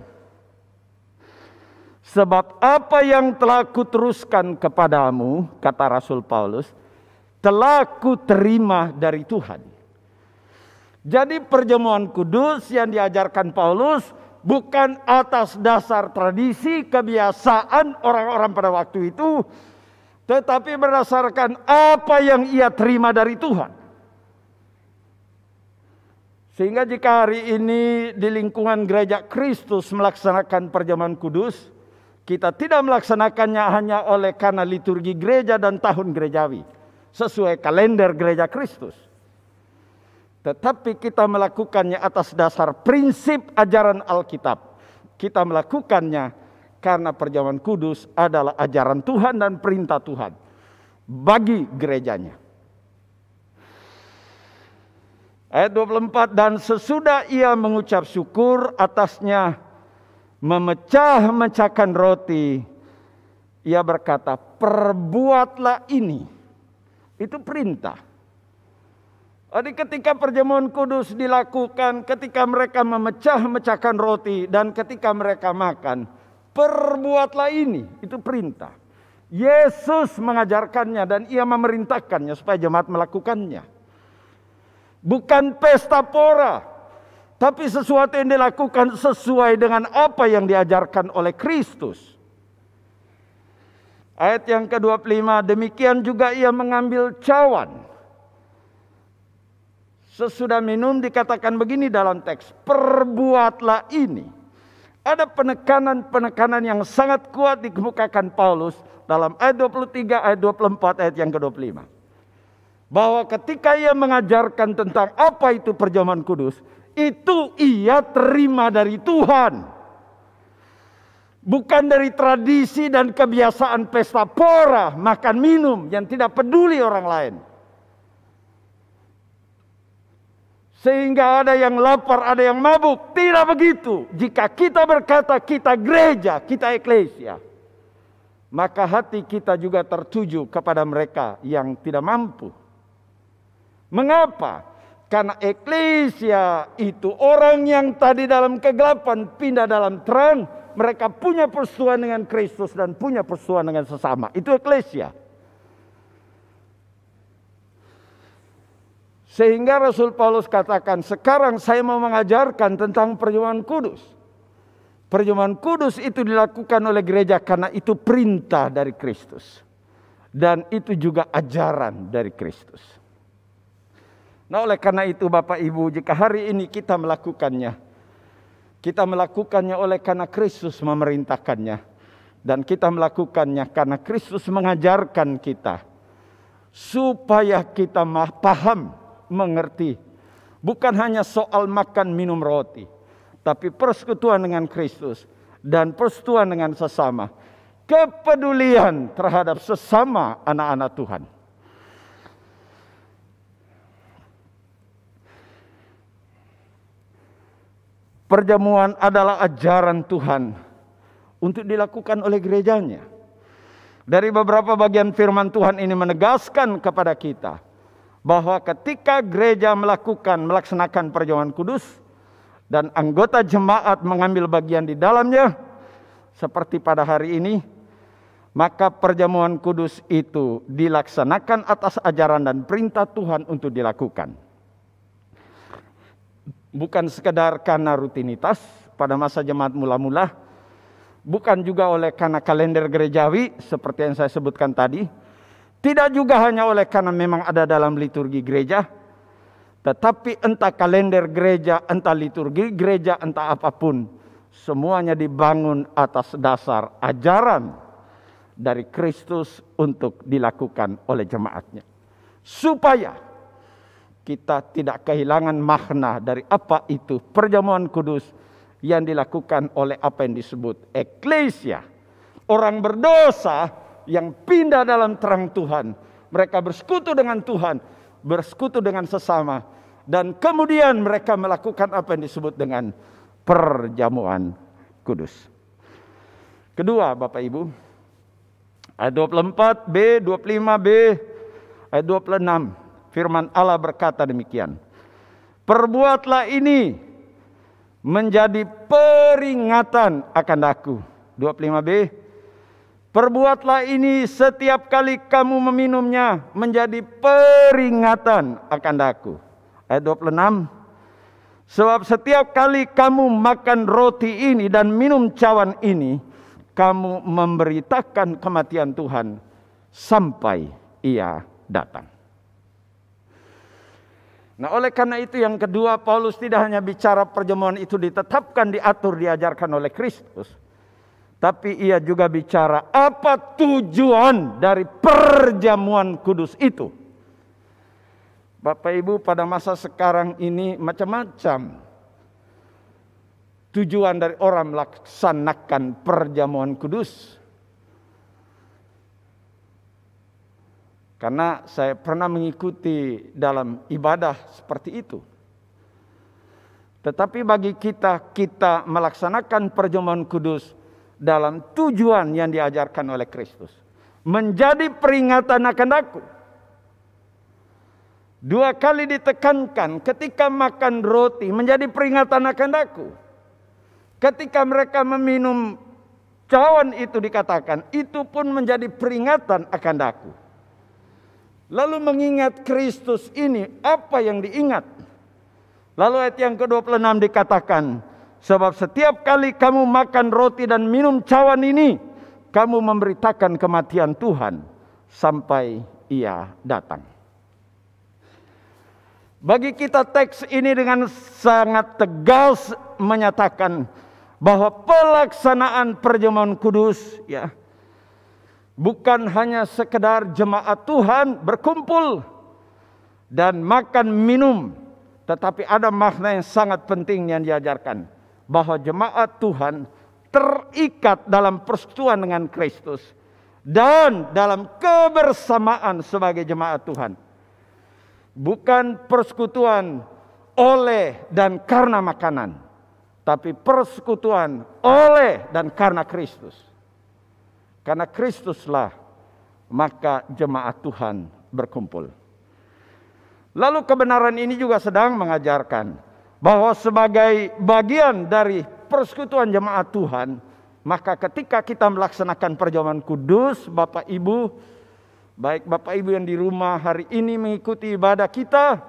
Sebab apa yang telah kuteruskan kepadamu, kata Rasul Paulus, telah kuterima dari Tuhan. Jadi perjamuan kudus yang diajarkan Paulus bukan atas dasar tradisi kebiasaan orang-orang pada waktu itu, tetapi berdasarkan apa yang ia terima dari Tuhan. Sehingga jika hari ini di lingkungan gereja Kristus melaksanakan perjamuan kudus, kita tidak melaksanakannya hanya oleh karena liturgi gereja dan tahun gerejawi, sesuai kalender gereja Kristus. Tetapi kita melakukannya atas dasar prinsip ajaran Alkitab. Kita melakukannya karena perjamuan kudus adalah ajaran Tuhan dan perintah Tuhan bagi gerejanya. Ayat 24, dan sesudah ia mengucap syukur atasnya, memecah-mecahkan roti, ia berkata, perbuatlah ini. Itu perintah. Jadi ketika perjamuan kudus dilakukan, ketika mereka memecah-mecahkan roti dan ketika mereka makan, perbuatlah ini. Itu perintah. Yesus mengajarkannya dan ia memerintahkannya supaya jemaat melakukannya. Bukan pesta pora, tapi sesuatu yang dilakukan sesuai dengan apa yang diajarkan oleh Kristus. Ayat yang ke-25, demikian juga ia mengambil cawan. Sesudah minum dikatakan begini dalam teks, perbuatlah ini. Ada penekanan-penekanan yang sangat kuat dikemukakan Paulus dalam ayat 23, ayat 24, ayat yang ke-25. Bahwa ketika ia mengajarkan tentang apa itu perjamuan kudus, itu ia terima dari Tuhan. Bukan dari tradisi dan kebiasaan pesta pora, makan minum yang tidak peduli orang lain. Sehingga ada yang lapar, ada yang mabuk. Tidak begitu. Jika kita berkata kita gereja, kita eklesia, maka hati kita juga tertuju kepada mereka yang tidak mampu. Mengapa? Karena eklesia itu orang yang tadi dalam kegelapan pindah dalam terang. Mereka punya persekutuan dengan Kristus dan punya persekutuan dengan sesama. Itu eklesia. Sehingga Rasul Paulus katakan, sekarang saya mau mengajarkan tentang perjamuan kudus. Perjamuan kudus itu dilakukan oleh gereja karena itu perintah dari Kristus. Dan itu juga ajaran dari Kristus. Nah, oleh karena itu Bapak Ibu, jika hari ini kita melakukannya oleh karena Kristus memerintahkannya. Dan kita melakukannya karena Kristus mengajarkan kita. Supaya kita paham, mengerti. Bukan hanya soal makan minum roti. Tapi persekutuan dengan Kristus. Dan persekutuan dengan sesama. Kepedulian terhadap sesama anak-anak Tuhan. Perjamuan adalah ajaran Tuhan untuk dilakukan oleh gerejanya. Dari beberapa bagian firman Tuhan ini menegaskan kepada kita bahwa ketika gereja melaksanakan perjamuan kudus dan anggota jemaat mengambil bagian di dalamnya seperti pada hari ini, maka perjamuan kudus itu dilaksanakan atas ajaran dan perintah Tuhan untuk dilakukan. Bukan sekedar karena rutinitas pada masa jemaat mula-mula. Bukan juga oleh karena kalender gerejawi seperti yang saya sebutkan tadi. Tidak juga hanya oleh karena memang ada dalam liturgi gereja. Tetapi entah kalender gereja, entah liturgi gereja, entah apapun. Semuanya dibangun atas dasar ajaran dari Kristus untuk dilakukan oleh jemaatnya. Supaya kita tidak kehilangan makna dari apa itu perjamuan kudus yang dilakukan oleh apa yang disebut eklesia. Orang berdosa yang pindah dalam terang Tuhan. Mereka bersekutu dengan Tuhan. bersekutu dengan sesama, dan kemudian mereka melakukan apa yang disebut dengan perjamuan kudus. Kedua, Bapak Ibu, ayat 24b, 25b, ayat 26, firman Allah berkata demikian. Perbuatlah ini menjadi peringatan akan aku. 25b, perbuatlah ini setiap kali kamu meminumnya menjadi peringatan akan aku. Ayat 26, sebab setiap kali kamu makan roti ini dan minum cawan ini, kamu memberitakan kematian Tuhan sampai Ia datang. Nah, oleh karena itu yang kedua, Paulus tidak hanya bicara perjamuan itu ditetapkan, diatur, diajarkan oleh Kristus, tapi ia juga bicara apa tujuan dari perjamuan kudus itu. Bapak Ibu, pada masa sekarang ini macam-macam tujuan dari orang melaksanakan perjamuan kudus. Karena saya pernah mengikuti dalam ibadah seperti itu. Tetapi bagi kita melaksanakan perjamuan kudus dalam tujuan yang diajarkan oleh Kristus. Menjadi peringatan akan aku. 2 kali ditekankan ketika makan roti menjadi peringatan akan aku. Ketika mereka meminum cawan itu dikatakan, itu pun menjadi peringatan akan aku. Lalu mengingat Kristus ini, apa yang diingat? Lalu ayat yang ke-26 dikatakan, sebab setiap kali kamu makan roti dan minum cawan ini, kamu memberitakan kematian Tuhan sampai Ia datang. Bagi kita teks ini dengan sangat tegas menyatakan bahwa pelaksanaan perjamuan kudus bukan hanya sekedar jemaat Tuhan berkumpul dan makan minum, tetapi ada makna yang sangat penting yang diajarkan, bahwa jemaat Tuhan terikat dalam persekutuan dengan Kristus dan dalam kebersamaan sebagai jemaat Tuhan. Bukan persekutuan oleh dan karena makanan, tapi persekutuan oleh dan karena Kristus. Karena Kristuslah maka jemaat Tuhan berkumpul. Lalu kebenaran ini juga sedang mengajarkan bahwa sebagai bagian dari persekutuan jemaat Tuhan, maka ketika kita melaksanakan perjamuan kudus, Bapak Ibu, baik Bapak Ibu yang di rumah hari ini mengikuti ibadah kita,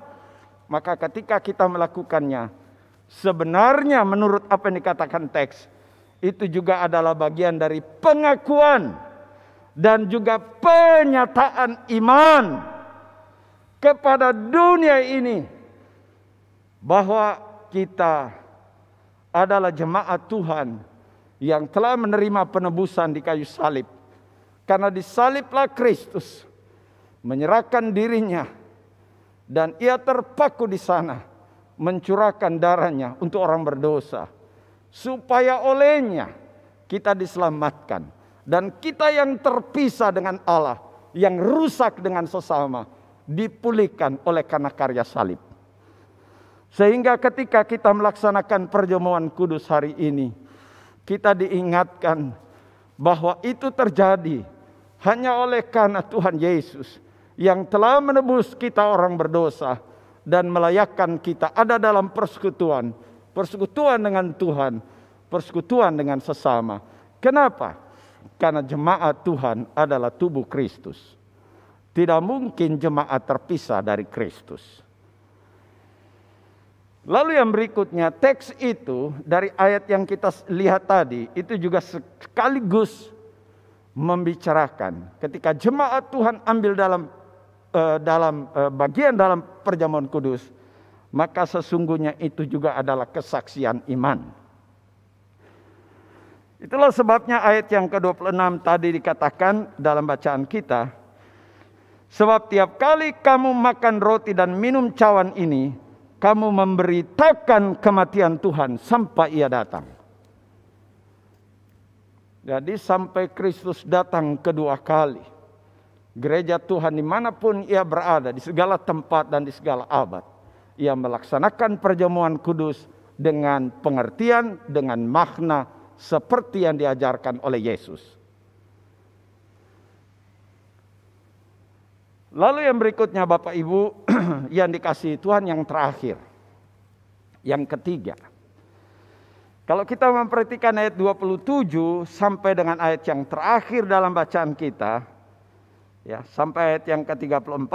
maka ketika kita melakukannya, sebenarnya menurut apa yang dikatakan teks, itu juga adalah bagian dari pengakuan dan juga penyataan iman kepada dunia ini bahwa kita adalah jemaat Tuhan yang telah menerima penebusan di kayu salib. Karena disaliblah Kristus, menyerahkan dirinya, dan ia terpaku di sana, mencurahkan darahnya untuk orang berdosa, supaya olehnya kita diselamatkan. Dan kita yang terpisah dengan Allah, yang rusak dengan sesama, dipulihkan oleh karena karya salib. Sehingga ketika kita melaksanakan perjamuan kudus hari ini, kita diingatkan bahwa itu terjadi hanya oleh karena Tuhan Yesus yang telah menebus kita orang berdosa dan melayakkan kita ada dalam persekutuan dengan Tuhan, persekutuan dengan sesama. Kenapa? Karena jemaat Tuhan adalah tubuh Kristus. Tidak mungkin jemaat terpisah dari Kristus. Lalu yang berikutnya, teks itu dari ayat yang kita lihat tadi, itu juga sekaligus membicarakan ketika jemaat Tuhan ambil bagian dalam perjamuan kudus, maka sesungguhnya itu juga adalah kesaksian iman. Itulah sebabnya ayat yang ke-26 tadi dikatakan dalam bacaan kita, sebab tiap kali kamu makan roti dan minum cawan ini, kamu memberitakan kematian Tuhan sampai Ia datang. Jadi sampai Kristus datang kedua kali, Gereja Tuhan dimanapun ia berada, di segala tempat dan di segala abad, ia melaksanakan perjamuan kudus dengan pengertian, dengan makna seperti yang diajarkan oleh Yesus. Lalu yang berikutnya Bapak Ibu yang dikasihi Tuhan, yang terakhir, yang ketiga. Kalau kita memperhatikan ayat 27 sampai dengan ayat yang terakhir dalam bacaan kita, ya, sampai ayat yang ke-34,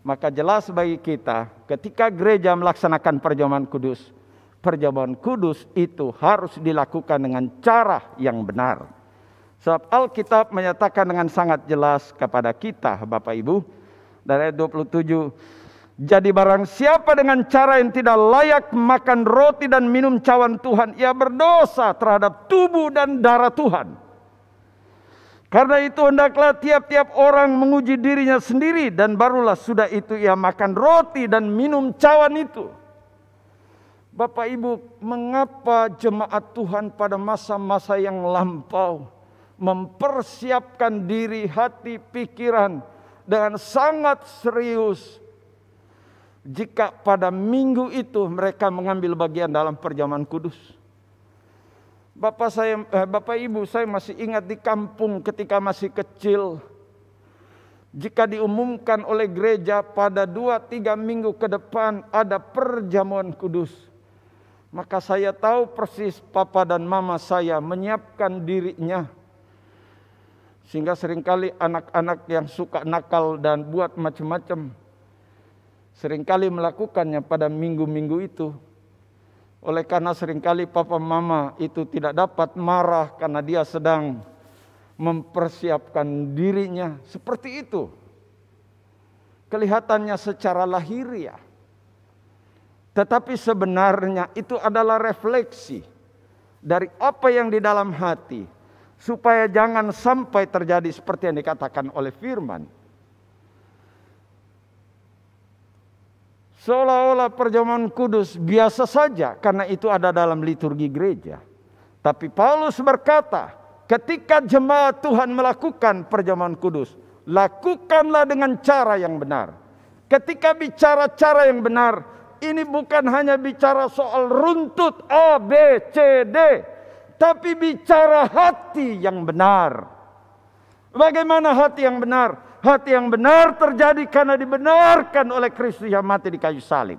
maka jelas bagi kita ketika gereja melaksanakan perjamuan kudus itu harus dilakukan dengan cara yang benar. Sebab Alkitab menyatakan dengan sangat jelas kepada kita Bapak Ibu dari ayat 27, jadi barang siapa dengan cara yang tidak layak makan roti dan minum cawan Tuhan, ia berdosa terhadap tubuh dan darah Tuhan. Karena itu hendaklah tiap-tiap orang menguji dirinya sendiri, dan barulah sudah itu ia makan roti dan minum cawan itu. Bapak Ibu, mengapa jemaat Tuhan pada masa-masa yang lampau mempersiapkan diri, hati, pikiran dengan sangat serius, jika pada minggu itu mereka mengambil bagian dalam perjamuan kudus? Bapak Ibu, saya masih ingat di kampung ketika masih kecil, jika diumumkan oleh gereja pada 2-3 minggu ke depan ada perjamuan kudus, maka saya tahu persis papa dan mama saya menyiapkan dirinya. Sehingga seringkali anak-anak yang suka nakal dan buat macam-macam seringkali melakukannya pada minggu-minggu itu. Oleh karena seringkali papa mama itu tidak dapat marah karena dia sedang mempersiapkan dirinya. Seperti itu kelihatannya secara lahiriah. Tetapi sebenarnya itu adalah refleksi dari apa yang di dalam hati, supaya jangan sampai terjadi seperti yang dikatakan oleh firman. Seolah-olah perjamuan kudus biasa saja karena itu ada dalam liturgi gereja. Tapi Paulus berkata, ketika jemaat Tuhan melakukan perjamuan kudus, lakukanlah dengan cara yang benar. Ketika bicara cara yang benar, ini bukan hanya bicara soal runtut A, B, C, D, tapi bicara hati yang benar. Bagaimana hati yang benar? Hati yang benar terjadi karena dibenarkan oleh Kristus yang mati di kayu salib.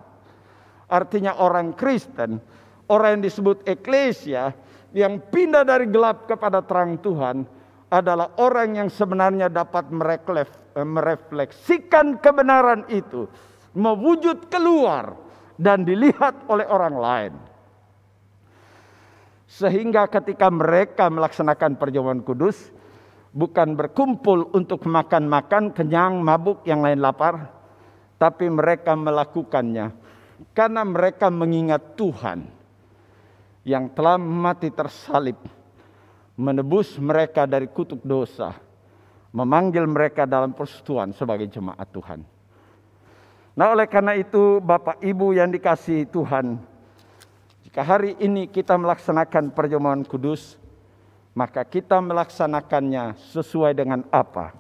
Artinya orang Kristen, orang yang disebut eklesia, yang pindah dari gelap kepada terang Tuhan, adalah orang yang sebenarnya dapat merefleksikan kebenaran itu, mewujud keluar dan dilihat oleh orang lain. Sehingga ketika mereka melaksanakan perjamuan kudus, bukan berkumpul untuk makan-makan, kenyang, mabuk, yang lain lapar, tapi mereka melakukannya karena mereka mengingat Tuhan yang telah mati tersalib, menebus mereka dari kutuk dosa, memanggil mereka dalam persekutuan sebagai jemaat Tuhan. Nah, oleh karena itu Bapak Ibu yang dikasihi Tuhan, jika hari ini kita melaksanakan perjamuan kudus, maka kita melaksanakannya sesuai dengan apa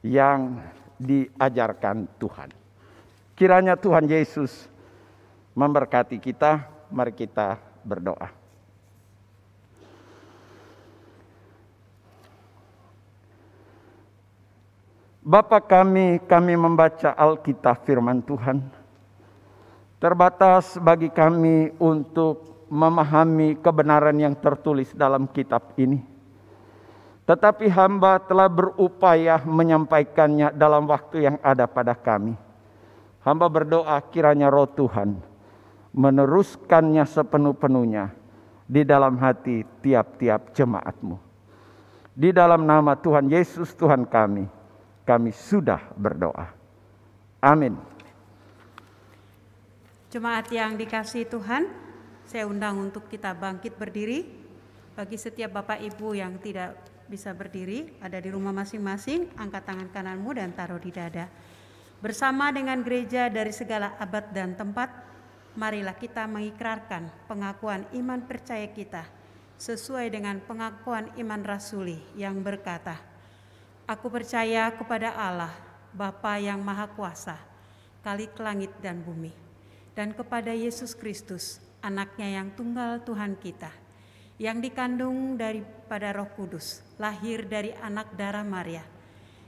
yang diajarkan Tuhan. Kiranya Tuhan Yesus memberkati kita. Mari kita berdoa. Bapa kami membaca Alkitab firman Tuhan. Terbatas bagi kami untuk memahami kebenaran yang tertulis dalam kitab ini. Tetapi hamba telah berupaya menyampaikannya dalam waktu yang ada pada kami. Hamba berdoa kiranya Roh Tuhan meneruskannya sepenuh-penuhnya di dalam hati tiap-tiap jemaat-Mu. Di dalam nama Tuhan Yesus Tuhan kami sudah berdoa. Amin. Jemaat yang dikasihi Tuhan, saya undang untuk kita bangkit berdiri. Bagi setiap Bapak Ibu yang tidak bisa berdiri, ada di rumah masing-masing, angkat tangan kananmu dan taruh di dada. Bersama dengan gereja dari segala abad dan tempat, marilah kita mengikrarkan pengakuan iman percaya kita sesuai dengan pengakuan iman rasuli yang berkata, Aku percaya kepada Allah, Bapa yang Maha Kuasa, Khalik langit dan bumi, dan kepada Yesus Kristus, anaknya yang tunggal Tuhan kita, yang dikandung daripada Roh Kudus, lahir dari anak darah Maria,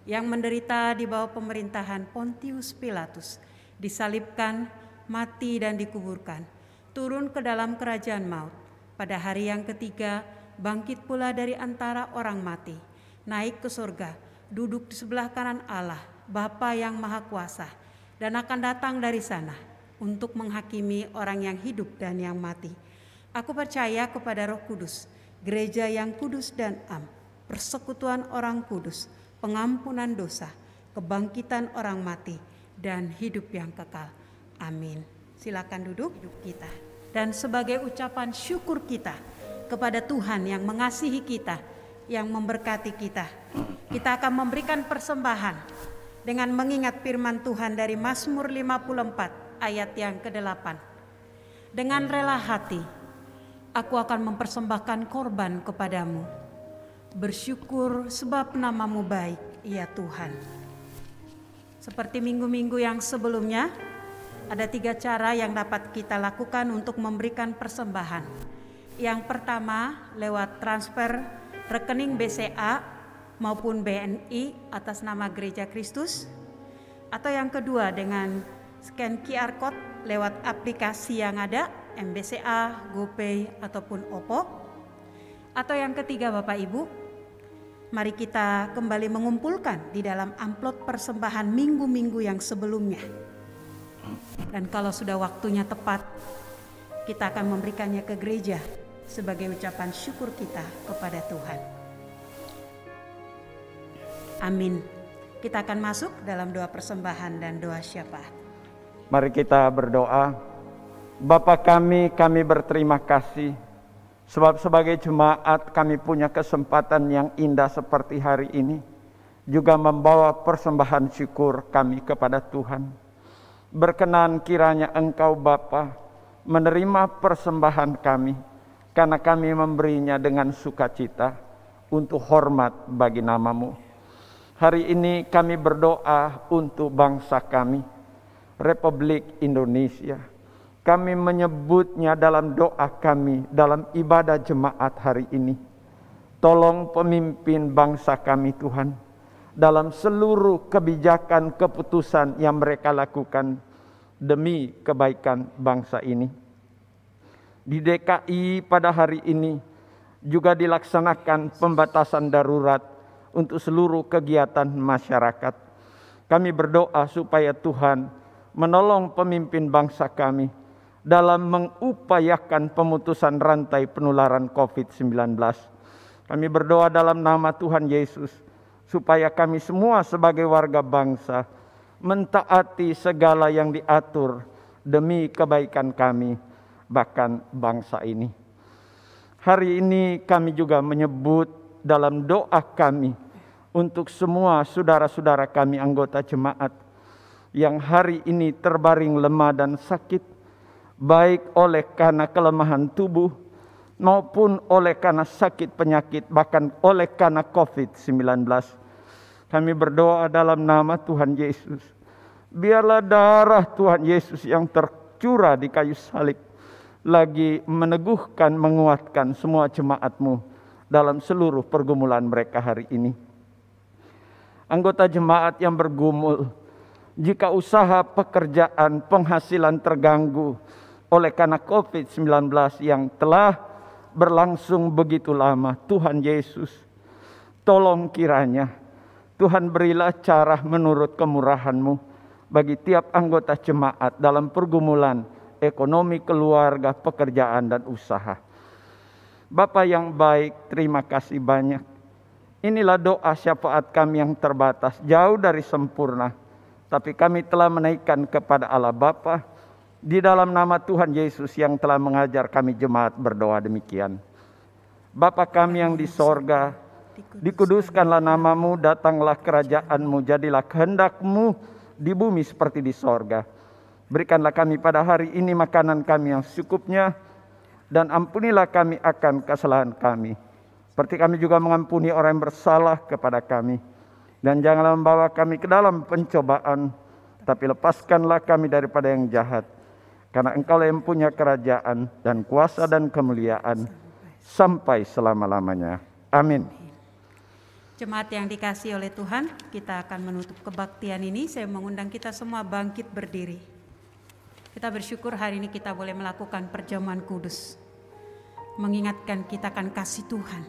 yang menderita di bawah pemerintahan Pontius Pilatus, disalibkan, mati dan dikuburkan, turun ke dalam kerajaan maut, pada hari yang ketiga bangkit pula dari antara orang mati, naik ke surga, duduk di sebelah kanan Allah, Bapa yang Maha Kuasa, dan akan datang dari sana untuk menghakimi orang yang hidup dan yang mati. Aku percaya kepada Roh Kudus, gereja yang kudus dan am, persekutuan orang kudus, pengampunan dosa, kebangkitan orang mati, dan hidup yang kekal. Amin. Silakan duduk kita. Dan sebagai ucapan syukur kita kepada Tuhan yang mengasihi kita, yang memberkati kita, kita akan memberikan persembahan dengan mengingat firman Tuhan dari Mazmur 54 ayat yang ke-8. Dengan rela hati, aku akan mempersembahkan korban kepadamu. Bersyukur sebab namamu baik, ya Tuhan. Seperti minggu-minggu yang sebelumnya, ada 3 cara yang dapat kita lakukan untuk memberikan persembahan. Yang pertama, lewat transfer rekening BCA maupun BNI atas nama Gereja Kristus. Atau yang kedua, dengan scan QR Code lewat aplikasi yang ada, MBCA, GoPay, ataupun OPPO. Atau yang ketiga, Bapak Ibu, mari kita kembali mengumpulkan di dalam amplop persembahan minggu-minggu yang sebelumnya. Dan kalau sudah waktunya tepat, kita akan memberikannya ke gereja sebagai ucapan syukur kita kepada Tuhan. Amin. Kita akan masuk dalam doa persembahan dan doa syafaat. Mari kita berdoa. Bapa kami berterima kasih sebab sebagai jemaat kami punya kesempatan yang indah seperti hari ini, juga membawa persembahan syukur kami kepada Tuhan. Berkenan kiranya Engkau Bapa menerima persembahan kami, karena kami memberinya dengan sukacita untuk hormat bagi nama-Mu. Hari ini kami berdoa untuk bangsa kami, Republik Indonesia. Kami menyebutnya dalam doa kami, dalam ibadah jemaat hari ini. Tolong pemimpin bangsa kami Tuhan, dalam seluruh kebijakan keputusan yang mereka lakukan demi kebaikan bangsa ini. Di DKI pada hari ini juga dilaksanakan pembatasan darurat untuk seluruh kegiatan masyarakat. Kami berdoa supaya Tuhan menolong pemimpin bangsa kami dalam mengupayakan pemutusan rantai penularan COVID-19. Kami berdoa dalam nama Tuhan Yesus supaya kami semua sebagai warga bangsa mentaati segala yang diatur demi kebaikan kami, bahkan bangsa ini. Hari ini kami juga menyebut dalam doa kami untuk semua saudara-saudara kami anggota jemaat yang hari ini terbaring lemah dan sakit, baik oleh karena kelemahan tubuh maupun oleh karena sakit penyakit, bahkan oleh karena COVID-19. Kami berdoa dalam nama Tuhan Yesus. Biarlah darah Tuhan Yesus yang tercurah di kayu salib lagi meneguhkan, menguatkan semua jemaat-Mu dalam seluruh pergumulan mereka hari ini. Anggota jemaat yang bergumul, jika usaha pekerjaan, penghasilan terganggu oleh karena COVID-19 yang telah berlangsung begitu lama, Tuhan Yesus, tolong kiranya Tuhan berilah cara menurut kemurahan-Mu bagi tiap anggota jemaat dalam pergumulan ekonomi, keluarga, pekerjaan, dan usaha. Bapa yang baik, terima kasih banyak. Inilah doa syafaat kami yang terbatas, jauh dari sempurna. Tapi kami telah menaikkan kepada Allah Bapa di dalam nama Tuhan Yesus yang telah mengajar kami jemaat berdoa demikian. Bapa kami yang di sorga, dikuduskanlah nama-Mu, datanglah kerajaan-Mu, jadilah kehendak-Mu di bumi seperti di sorga. Berikanlah kami pada hari ini makanan kami yang secukupnya, dan ampunilah kami akan kesalahan kami, seperti kami juga mengampuni orang yang bersalah kepada kami. Dan janganlah membawa kami ke dalam pencobaan, tapi lepaskanlah kami daripada yang jahat. Karena Engkau yang punya kerajaan dan kuasa dan kemuliaan sampai selama-lamanya. Amin. Jemaat yang dikasihi oleh Tuhan, kita akan menutup kebaktian ini. Saya mengundang kita semua bangkit berdiri. Kita bersyukur hari ini kita boleh melakukan perjamuan kudus. Mengingatkan kita akan kasih Tuhan.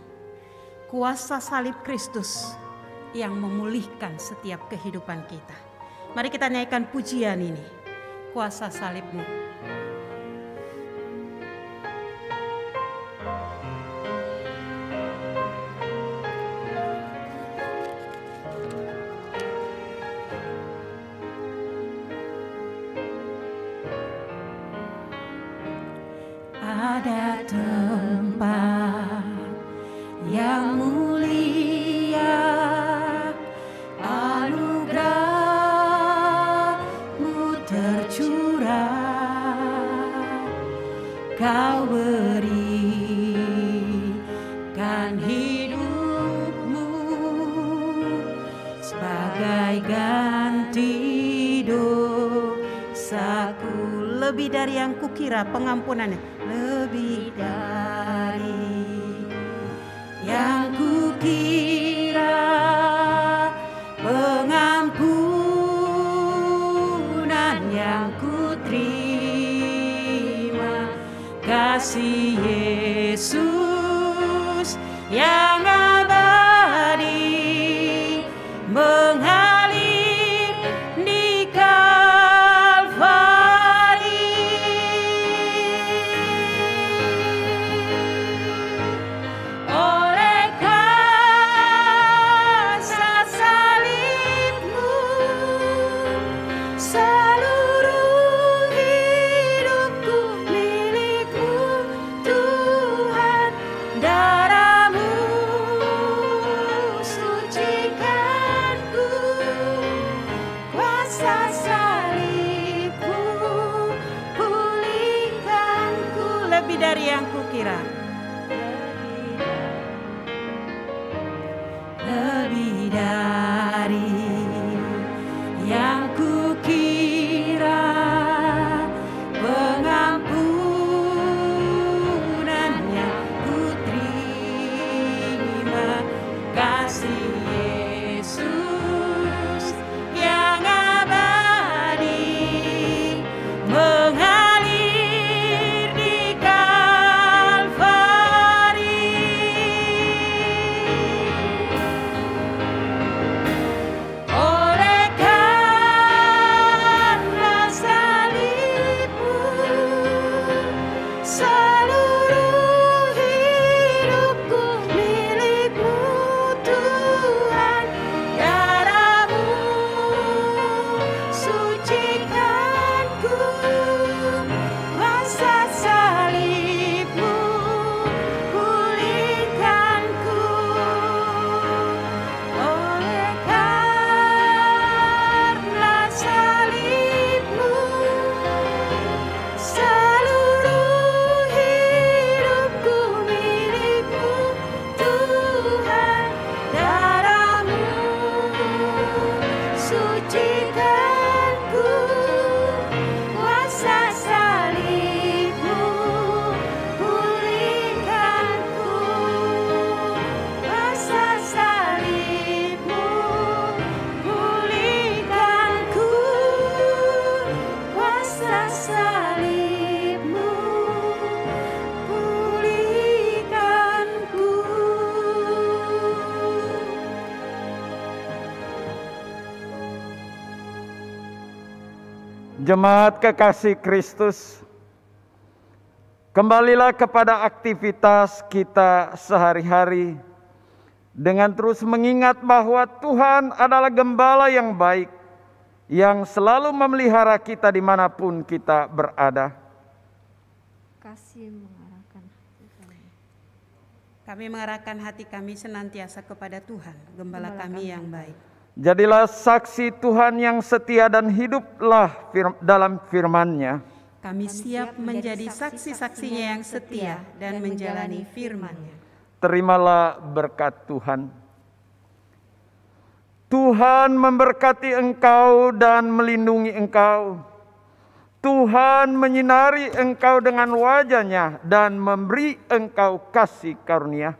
Kuasa salib Kristus yang memulihkan setiap kehidupan kita. Mari kita nyanyikan pujian ini. Kuasa salib-Mu. Ada tempat yang mulia, anugerah-Mu tercurah, Kau berikan hidup-Mu sebagai ganti dosaku. Lebih dari yang kukira pengampunannya. Lebih dari yang kukira pengampunan yang kuterima, kasih Yesus yang abadi mengalir di dari yang kukira. Lebih dari yang kukira, pengampunan yang kuterima, kasih Yesus yang abadi mengalir di Kalvari. Oleh karena salib-Mu, seluruh hidupku milik-Mu Tuhan. Darah-Mu sucikanku, kuasa salib-Mu pulihkanku. Oleh karena salib-Mu, seluruh hidupku milik-Mu Tuhan. Darah-Mu sucikanku, kuasa salib-Mu pulihkanku. Kuasa salib-Mu pulihkanku. Kuasa salib-Mu pulihkanku. Jemaat kekasih Kristus, kembalilah kepada aktivitas kita sehari-hari dengan terus mengingat bahwa Tuhan adalah gembala yang baik yang selalu memelihara kita dimanapun kita berada. Kasih mengarahkan hati kami. Kami mengarahkan hati kami senantiasa kepada Tuhan, Gembala kami yang baik. Jadilah saksi Tuhan yang setia dan hiduplah dalam firman-Nya. Kami siap menjadi saksi-saksinya yang setia dan menjalani firman-Nya. Terimalah berkat Tuhan. Tuhan memberkati engkau dan melindungi engkau. Tuhan menyinari engkau dengan wajah-Nya dan memberi engkau kasih karunia.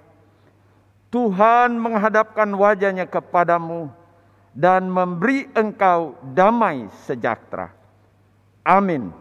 Tuhan menghadapkan wajah-Nya kepadamu dan memberi engkau damai sejahtera. Amin.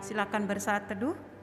Silakan bersaat teduh.